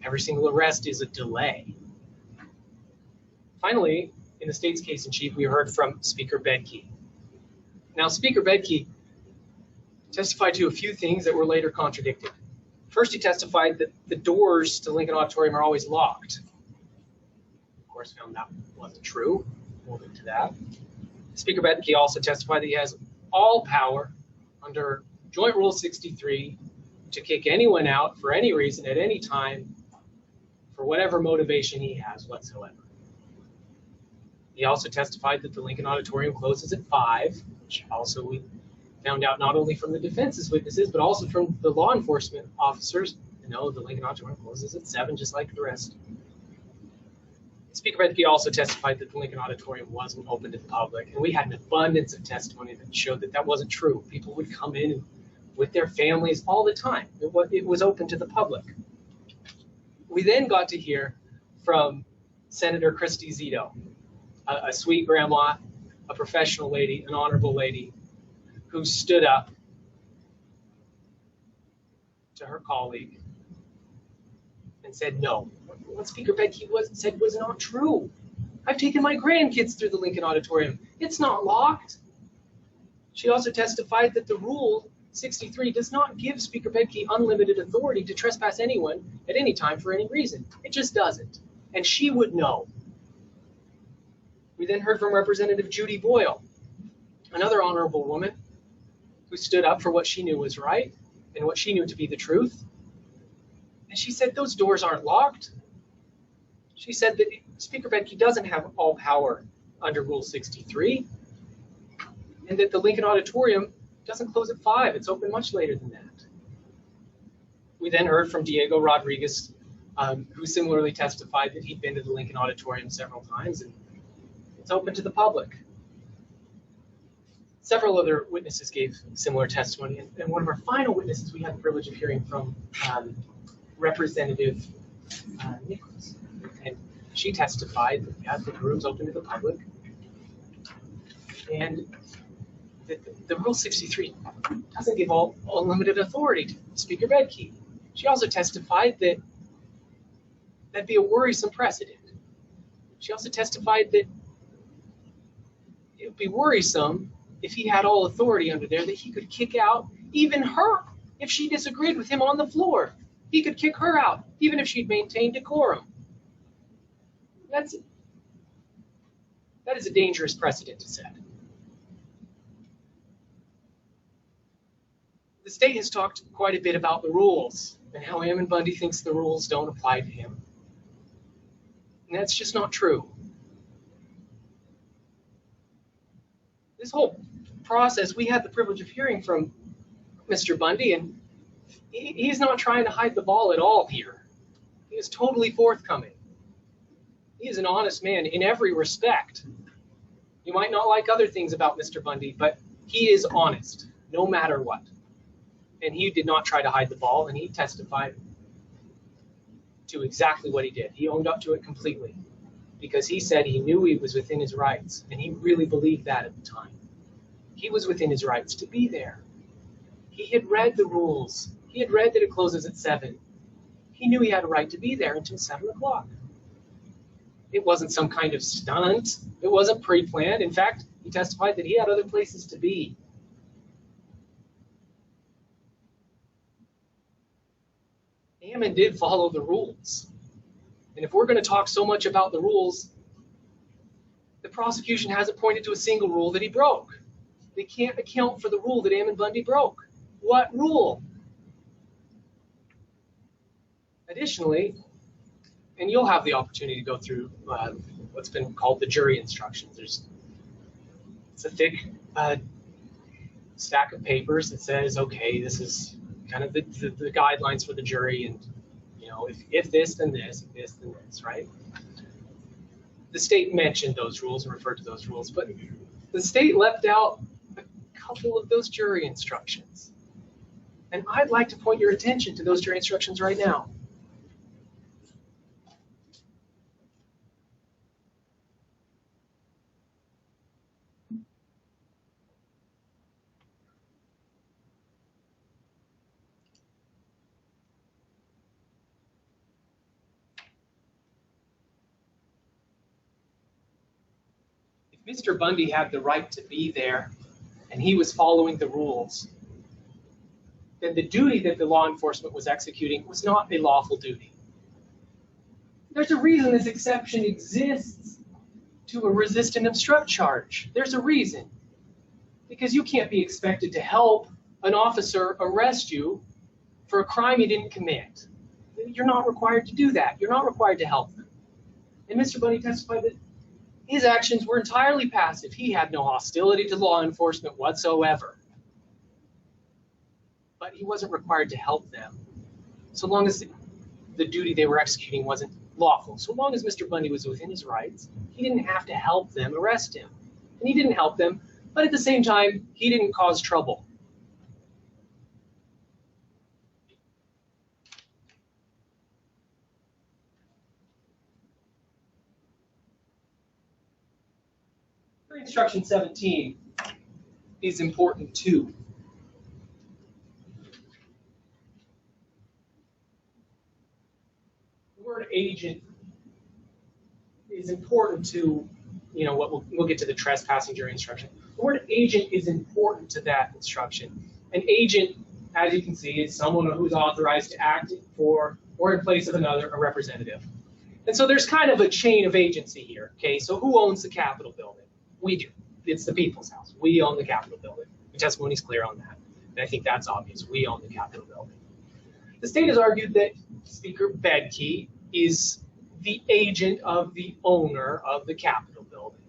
every single arrest is a delay. Finally, in the state's case in chief, we heard from Speaker Bedke. Now, Speaker Bedke testified to a few things that were later contradicted. First, he testified that the doors to Lincoln Auditorium are always locked. Of course, found that wasn't true. We'll get to that. Speaker Bedke also testified that he has all power under Joint Rule 63 to kick anyone out for any reason at any time for whatever motivation he has whatsoever. He also testified that the Lincoln Auditorium closes at 5, which also we found out not only from the defense's witnesses, but also from the law enforcement officers. No, the Lincoln Auditorium closes at 7, just like the rest. Speaker Bedke also testified that the Lincoln Auditorium wasn't open to the public, and we had an abundance of testimony that showed that that wasn't true. People would come in with their families all the time. It was open to the public. We then got to hear from Senator Christy Zito, a sweet grandma, a professional lady, an honorable lady, who stood up to her colleague and said, no, what Speaker Bedke said was not true. I've taken my grandkids through the Lincoln Auditorium. It's not locked. She also testified that the Rule 63 does not give Speaker Bedke unlimited authority to trespass anyone at any time for any reason. It just doesn't. And she would know. We then heard from Representative Judy Boyle, another honorable woman who stood up for what she knew was right and what she knew to be the truth. And she said those doors aren't locked. She said that Speaker Bedke doesn't have all power under Rule 63, and that the Lincoln Auditorium doesn't close at 5. It's open much later than that. We then heard from Diego Rodriguez, who similarly testified that he'd been to the Lincoln Auditorium several times, and it's open to the public. Several other witnesses gave similar testimony, and one of our final witnesses we had the privilege of hearing from Representative Nichols, and she testified that yeah, the room's open to the public, and that the Rule 63 doesn't give all unlimited authority to Speaker Bedke. She also testified that that'd be a worrisome precedent. She also testified that it would be worrisome if he had all authority under there, that he could kick out even her if she disagreed with him on the floor. He could kick her out, even if she'd maintained decorum. That is a dangerous precedent to set. The state has talked quite a bit about the rules and how Ammon Bundy thinks the rules don't apply to him. And that's just not true. This whole process, we had the privilege of hearing from Mr. Bundy, and he's not trying to hide the ball at all here. He is totally forthcoming. He is an honest man in every respect. You might not like other things about Mr. Bundy, but he is honest, no matter what. And he did not try to hide the ball, and he testified to exactly what he did. He owned up to it completely, because he said he knew he was within his rights, and he really believed that at the time. He was within his rights to be there. He had read the rules. He had read that it closes at 7. He knew he had a right to be there until 7 o'clock. It wasn't some kind of stunt. It wasn't pre-planned. In fact, he testified that he had other places to be. Ammon did follow the rules. And if we're going to talk so much about the rules, the prosecution hasn't pointed to a single rule that he broke. They can't account for the rule that Ammon Bundy broke. What rule? Additionally, and you'll have the opportunity to go through what's been called the jury instructions. It's a thick stack of papers that says, okay, this is kind of the guidelines for the jury, and if this, then this, if this, then this, right? The state mentioned those rules and referred to those rules, but the state left out a couple of those jury instructions. And I'd like to point your attention to those jury instructions right now. If Mr. Bundy had the right to be there and he was following the rules, then the duty that the law enforcement was executing was not a lawful duty. There's a reason this exception exists to a resist and obstruct charge. There's a reason. Because you can't be expected to help an officer arrest you for a crime you didn't commit. You're not required to do that. You're not required to help them. And Mr. Bundy testified that his actions were entirely passive. He had no hostility to law enforcement whatsoever. But he wasn't required to help them, so long as the duty they were executing wasn't lawful. So long as Mr. Bundy was within his rights, he didn't have to help them arrest him. And he didn't help them, but at the same time, he didn't cause trouble. Instruction 17 is important too. The word agent is important to, what we'll get to the trespassing jury instruction. The word agent is important to that instruction. An agent, as you can see, is someone who's authorized to act for or in place of another, a representative. And so there's kind of a chain of agency here. Okay, so who owns the Capitol building? We do. It's the people's house. We own the Capitol building. The testimony's clear on that. And I think that's obvious. We own the Capitol building. The state has argued that Speaker Bedke is the agent of the owner of the Capitol building.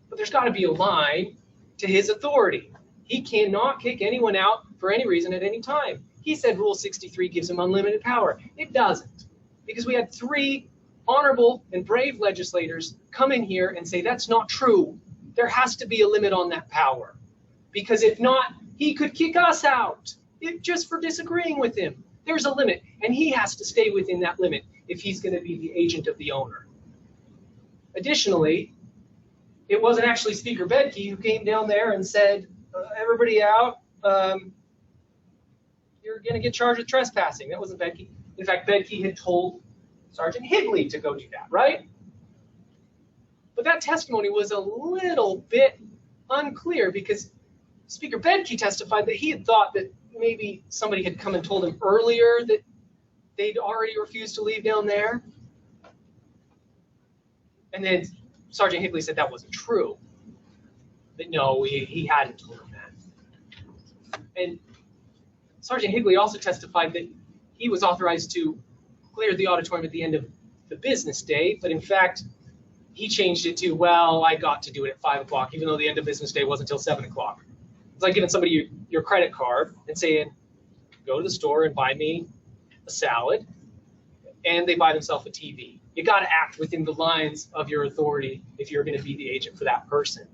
But there's got to be a line to his authority. He cannot kick anyone out for any reason at any time. He said Rule 63 gives him unlimited power. It doesn't. Because we had 3 honorable and brave legislators come in here and say that's not true. There has to be a limit on that power. Because if not, he could kick us out just for disagreeing with him. There's a limit, and he has to stay within that limit if he's going to be the agent of the owner. Additionally, it wasn't actually Speaker Bedke who came down there and said, everybody out, you're going to get charged with trespassing. That wasn't Bedke. In fact, Bedke had told Sergeant Higley to go do that, right? But that testimony was a little bit unclear because Speaker Bedke testified that he had thought that maybe somebody had come and told him earlier that they'd already refused to leave down there. And then Sergeant Higley said that wasn't true. That no, he hadn't told him that. And Sergeant Higley also testified that he was authorized to clear the auditorium at the end of the business day, but in fact, he changed it to, well, I got to do it at 5 o'clock, even though the end of business day wasn't until 7 o'clock. It's like giving somebody your credit card and saying, go to the store and buy me a salad, and they buy themselves a TV. You got to act within the lines of your authority if you're going to be the agent for that person.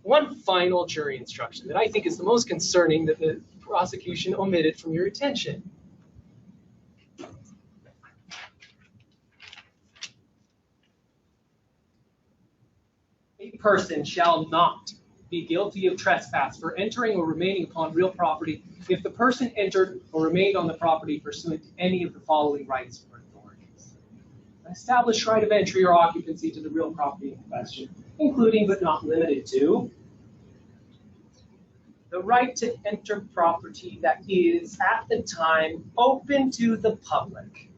One final jury instruction that I think is the most concerning that the prosecution omitted from your attention. A person shall not be guilty of trespass for entering or remaining upon real property if the person entered or remained on the property pursuant to any of the following rights or authorities. An established right of entry or occupancy to the real property in question, including but not limited to the right to enter property that is at the time open to the public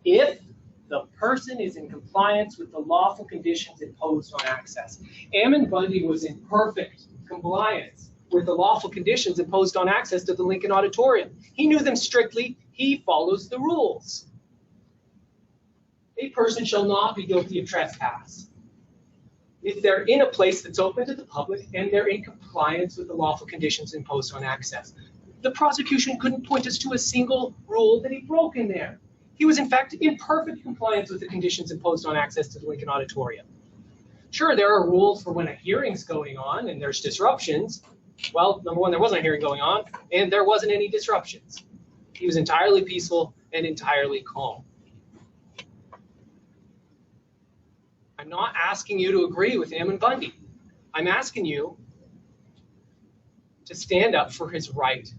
if the person is in compliance with the lawful conditions imposed on access. Ammon Bundy was in perfect compliance with the lawful conditions imposed on access to the Lincoln Auditorium. He knew them strictly. He follows the rules. A person shall not be guilty of trespass if they're in a place that's open to the public and they're in compliance with the lawful conditions imposed on access. The prosecution couldn't point us to a single rule that he broke in there. He was, in fact, in perfect compliance with the conditions imposed on access to the Lincoln Auditorium. Sure, there are rules for when a hearing's going on and there's disruptions. Well, number one, there wasn't a hearing going on, and there wasn't any disruptions. He was entirely peaceful and entirely calm. I'm not asking you to agree with Ammon Bundy. I'm asking you to stand up for his right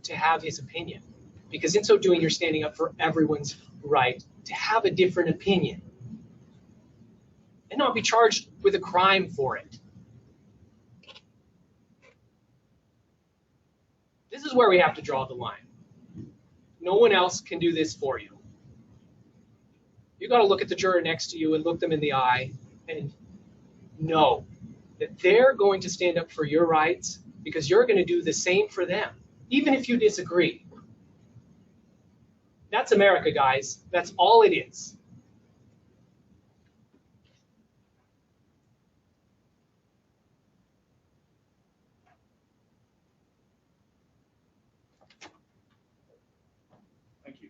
to have his opinion. Because in so doing, you're standing up for everyone's right to have a different opinion and not be charged with a crime for it. This is where we have to draw the line. No one else can do this for you. You got to look at the juror next to you and look them in the eye and know that they're going to stand up for your rights because you're going to do the same for them, even if you disagree. That's America, guys. That's all it is. Thank you.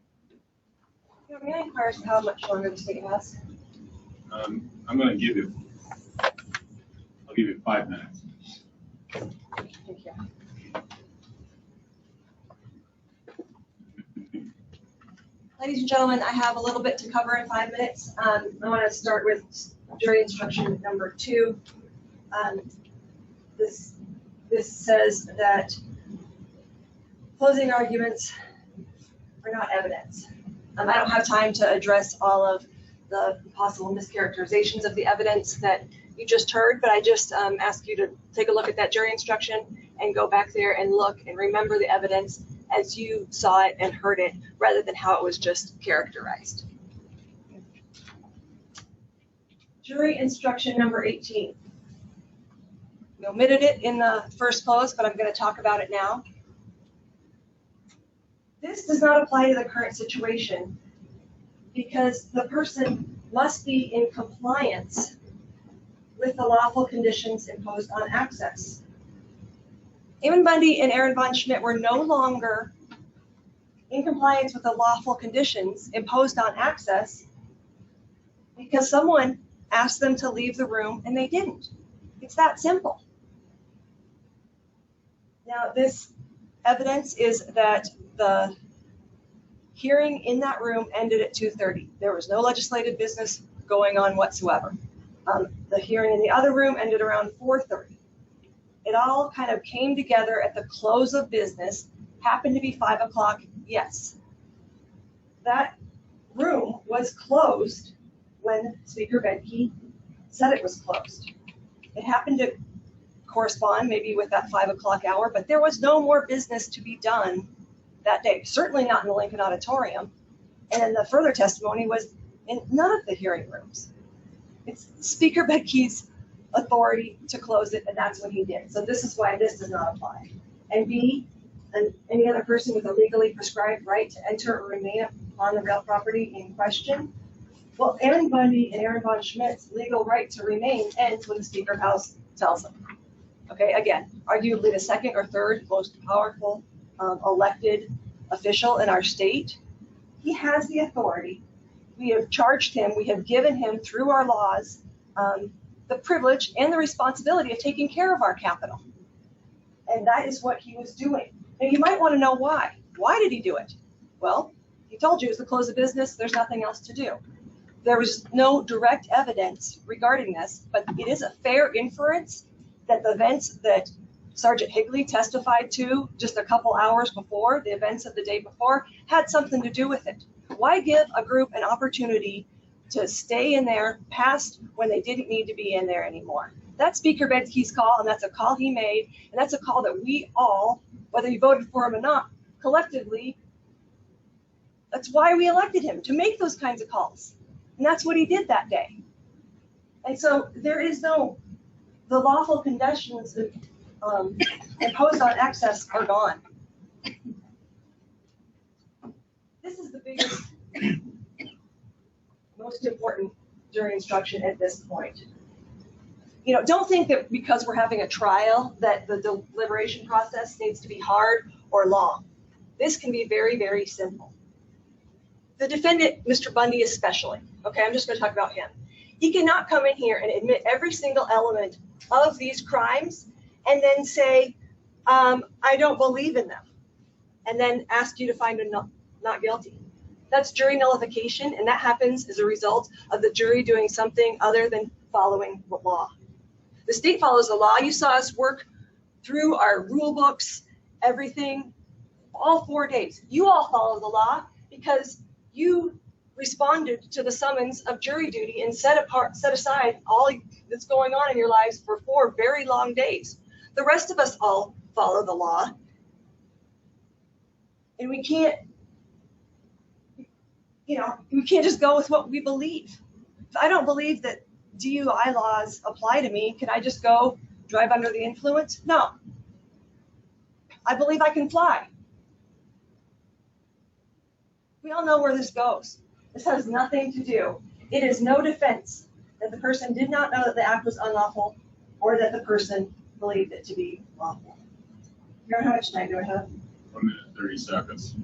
May I inquire as to how much longer the state has? I'm going to give you, I'll give you 5 minutes. Thank you. Ladies and gentlemen, I have a little bit to cover in 5 minutes. I want to start with jury instruction number 2. This says that closing arguments are not evidence. I don't have time to address all of the possible mischaracterizations of the evidence that you just heard, but I just ask you to take a look at that jury instruction and go back there and look and remember the evidence as you saw it and heard it, rather than how it was just characterized. Jury instruction number 18. We omitted it in the first close, but I'm going to talk about it now. This does not apply to the current situation because the person must be in compliance with the lawful conditions imposed on access. Ammon Bundy and Aaron von Schmidt were no longer in compliance with the lawful conditions imposed on access because someone asked them to leave the room and they didn't. It's that simple. Now, this evidence is that the hearing in that room ended at 2:30. There was no legislative business going on whatsoever. The hearing in the other room ended around 4:30. It all kind of came together at the close of business, happened to be 5 o'clock, yes. That room was closed when Speaker Bedke said it was closed. It happened to correspond maybe with that 5 o'clock hour, but there was no more business to be done that day, certainly not in the Lincoln Auditorium. And then the further testimony was in none of the hearing rooms. It's Speaker Bedke's authority to close it, and that's what he did. So this is why this does not apply. And B, and any other person with a legally prescribed right to enter or remain on the real property in question. Well, Ammon Bundy and Aaron von Schmidt's legal right to remain ends when the Speaker of House tells them. Okay, again, arguably the second or third most powerful elected official in our state. He has the authority. We have charged him, we have given him through our laws the privilege and the responsibility of taking care of our Capitol. And that is what he was doing. Now you might want to know why. Why did he do it? Well, he told you it was the close of business, there's nothing else to do. There was no direct evidence regarding this, but it is a fair inference that the events that Sergeant Higley testified to just a couple hours before, the events of the day before, had something to do with it. Why give a group an opportunity to stay in there past when they didn't need to be in there anymore? That's Speaker Benske's call, and that's a call he made, and that's a call that we all, whether you voted for him or not, collectively, that's why we elected him, to make those kinds of calls. And that's what he did that day. And so there is no, the lawful conditions imposed on access are gone. This is the biggest, most important jury instruction at this point. You know, don't think that because we're having a trial that the deliberation process needs to be hard or long. This can be very, very simple. The defendant, Mr. Bundy especially, okay, I'm just going to talk about him. He cannot come in here and admit every single element of these crimes and then say, I don't believe in them, and then ask you to find him not guilty. That's jury nullification, and that happens as a result of the jury doing something other than following the law. The state follows the law. You saw us work through our rule books, everything, all 4 days. You all follow the law because you responded to the summons of jury duty and set aside all that's going on in your lives for 4 very long days. The rest of us all follow the law. And we can't, you know, we can't just go with what we believe. If I don't believe that DUI laws apply to me, can I just go drive under the influence? No. I believe I can fly. We all know where this goes. This has nothing to do. It is no defense that the person did not know that the act was unlawful or that the person believed it to be lawful. How much time do I have? 1 minute, 30 seconds.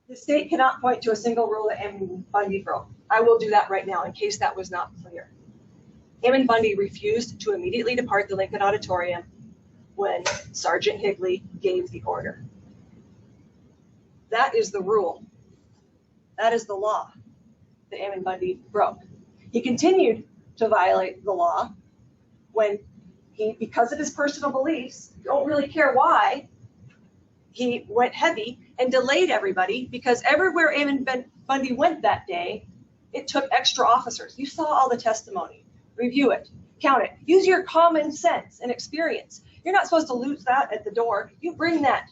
The state cannot point to a single rule that Ammon Bundy broke. I will do that right now in case that was not clear. Ammon Bundy refused to immediately depart the Lincoln Auditorium when Sergeant Higley gave the order. That is the rule. That is the law that Ammon Bundy broke. He continued to violate the law when he, because of his personal beliefs, don't really care why, he went heavy and delayed everybody because everywhere Ammon Bundy went that day, it took extra officers. You saw all the testimony. Review it, count it, use your common sense and experience. You're not supposed to lose that at the door. You bring that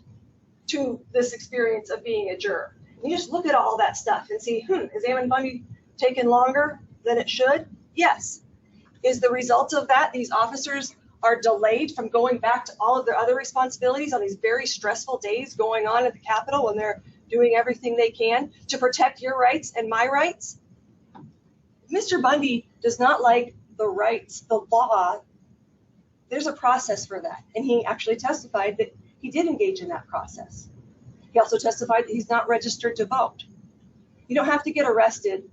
to this experience of being a juror. You just look at all that stuff and see, is Ammon Bundy taking longer than it should? Yes. Is the result of that these officers are delayed from going back to all of their other responsibilities on these very stressful days going on at the Capitol when they're doing everything they can to protect your rights and my rights? Mr. Bundy does not like the rights, the law. There's a process for that. And he actually testified that he did engage in that process. He also testified that he's not registered to vote. You don't have to get arrested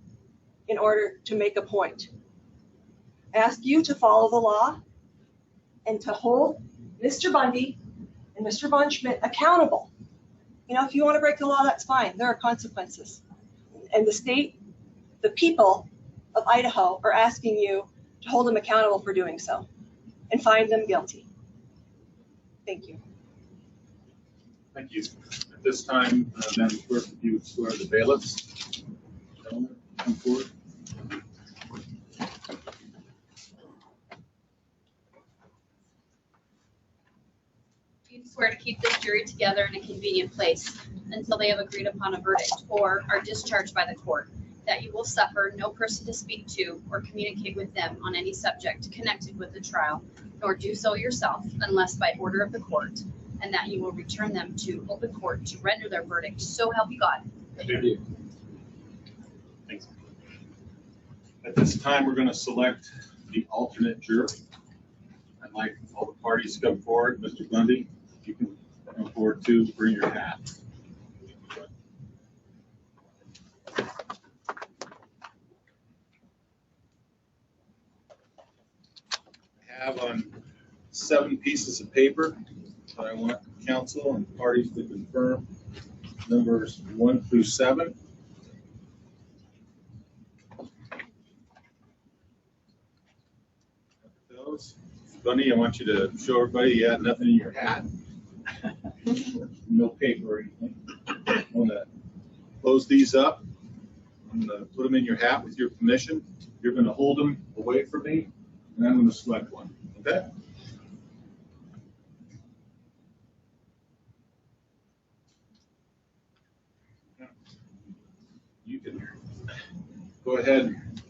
in order to make a point. I ask you to follow the law and to hold Mr. Bundy and Mr. von Schmidt accountable. You know, if you want to break the law, that's fine. There are consequences. And the state, the people of Idaho are asking you to hold them accountable for doing so and find them guilty. Thank you. Thank you. At this time, Madam Clerk, if you would swear the bailiffs. Gentlemen, come forward. You swear to keep this jury together in a convenient place until they have agreed upon a verdict or are discharged by the court. that you will suffer no person to speak to or communicate with them on any subject connected with the trial, nor do so yourself unless by order of the court, and that you will return them to open court to render their verdict. So help you God. Thanks. At this time, we're going to select the alternate juror. I'd like all the parties to come forward. Mr. Bundy, if you can come forward too, bring your hat. I have on 7 pieces of paper that I want council and parties to confirm. Numbers 1 through 7. Those. Bundy, I want you to show everybody you had nothing in your hat. No paper or anything. I'm going to close these up. I'm going to put them in your hat with your permission. You're going to hold them away from me, and I'm going to select one. Okay? You can go ahead and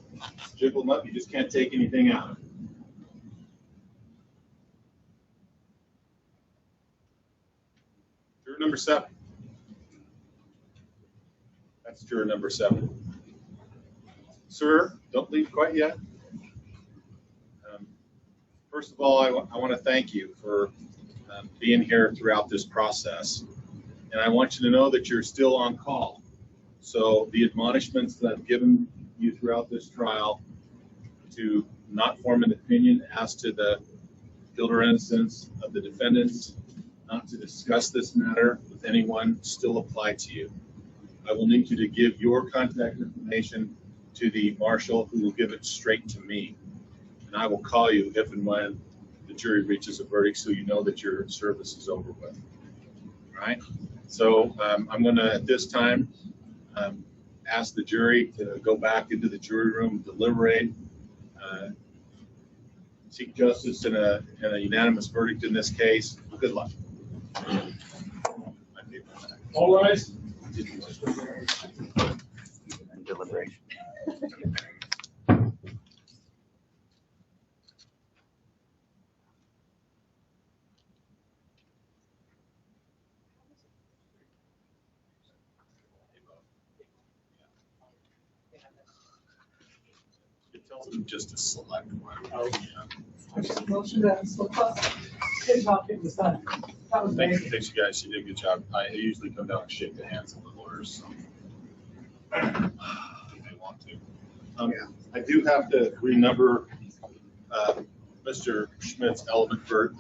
jiggle them up. You just can't take anything out. Juror number 7. That's juror number 7. Sir, don't leave quite yet. First of all, I want to thank you for being here throughout this process. And I want you to know that you're still on call. So the admonishments that I've given you throughout this trial to not form an opinion as to the guilt or innocence of the defendants, not to discuss this matter with anyone, still apply to you. I will need you to give your contact information to the marshal, who will give it straight to me. And I will call you if and when the jury reaches a verdict, so you know that your service is over with. All right? So I'm going to, at this time, ask the jury to go back into the jury room, deliberate, seek justice in a unanimous verdict in this case. Good luck. All rise. And deliberation. It tells them just to select one. Motion that so close. Good job getting this done. That was amazing. Thanks, you guys. You did a good job. I usually come down and shake the hands of the lawyers, so if they want to. I do have to renumber Mr. Schmidt's elephant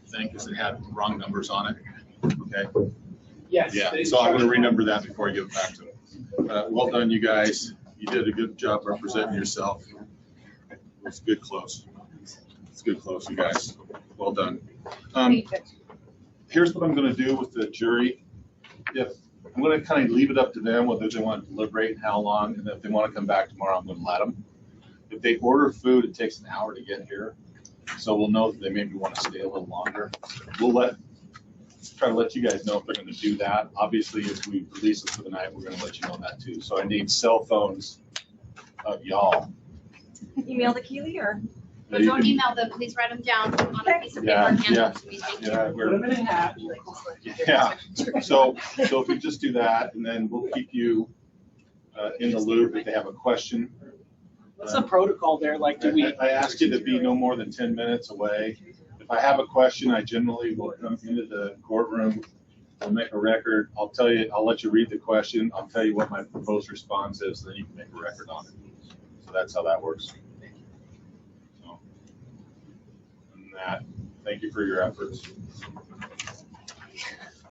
thing because it had wrong numbers on it. Okay. Yes. Yeah. So I'm going to renumber that before I give it back to him. Well done, you guys. You did a good job representing yourself. It was good close. It's good close, you guys. Well done. Here's what I'm going to do with the jury. I'm going to kind of leave it up to them whether they want to deliberate and how long, and if they want to come back tomorrow, I'm going to let them. If they order food, it takes an hour to get here, so we'll know that they maybe want to stay a little longer. We'll try to let you guys know if they're going to do that. Obviously, if we release it for the night, we're going to let you know that too. So I need cell phones of y'all. Email the Keely or? But don't email them, please write them down on a piece of paper and hand them to me. Thank you. Yeah, Put them in a hat. yeah. So if we just do that, and then we'll keep you in the loop if they have a question. What's the protocol there? Like, do we? I ask you to be no more than 10 minutes away. If I have a question, I generally will come into the courtroom. I'll make a record. I'll let you read the question. I'll tell you what my proposed response is, and then you can make a record on it. So that's how that works. So, and that, thank you for your efforts.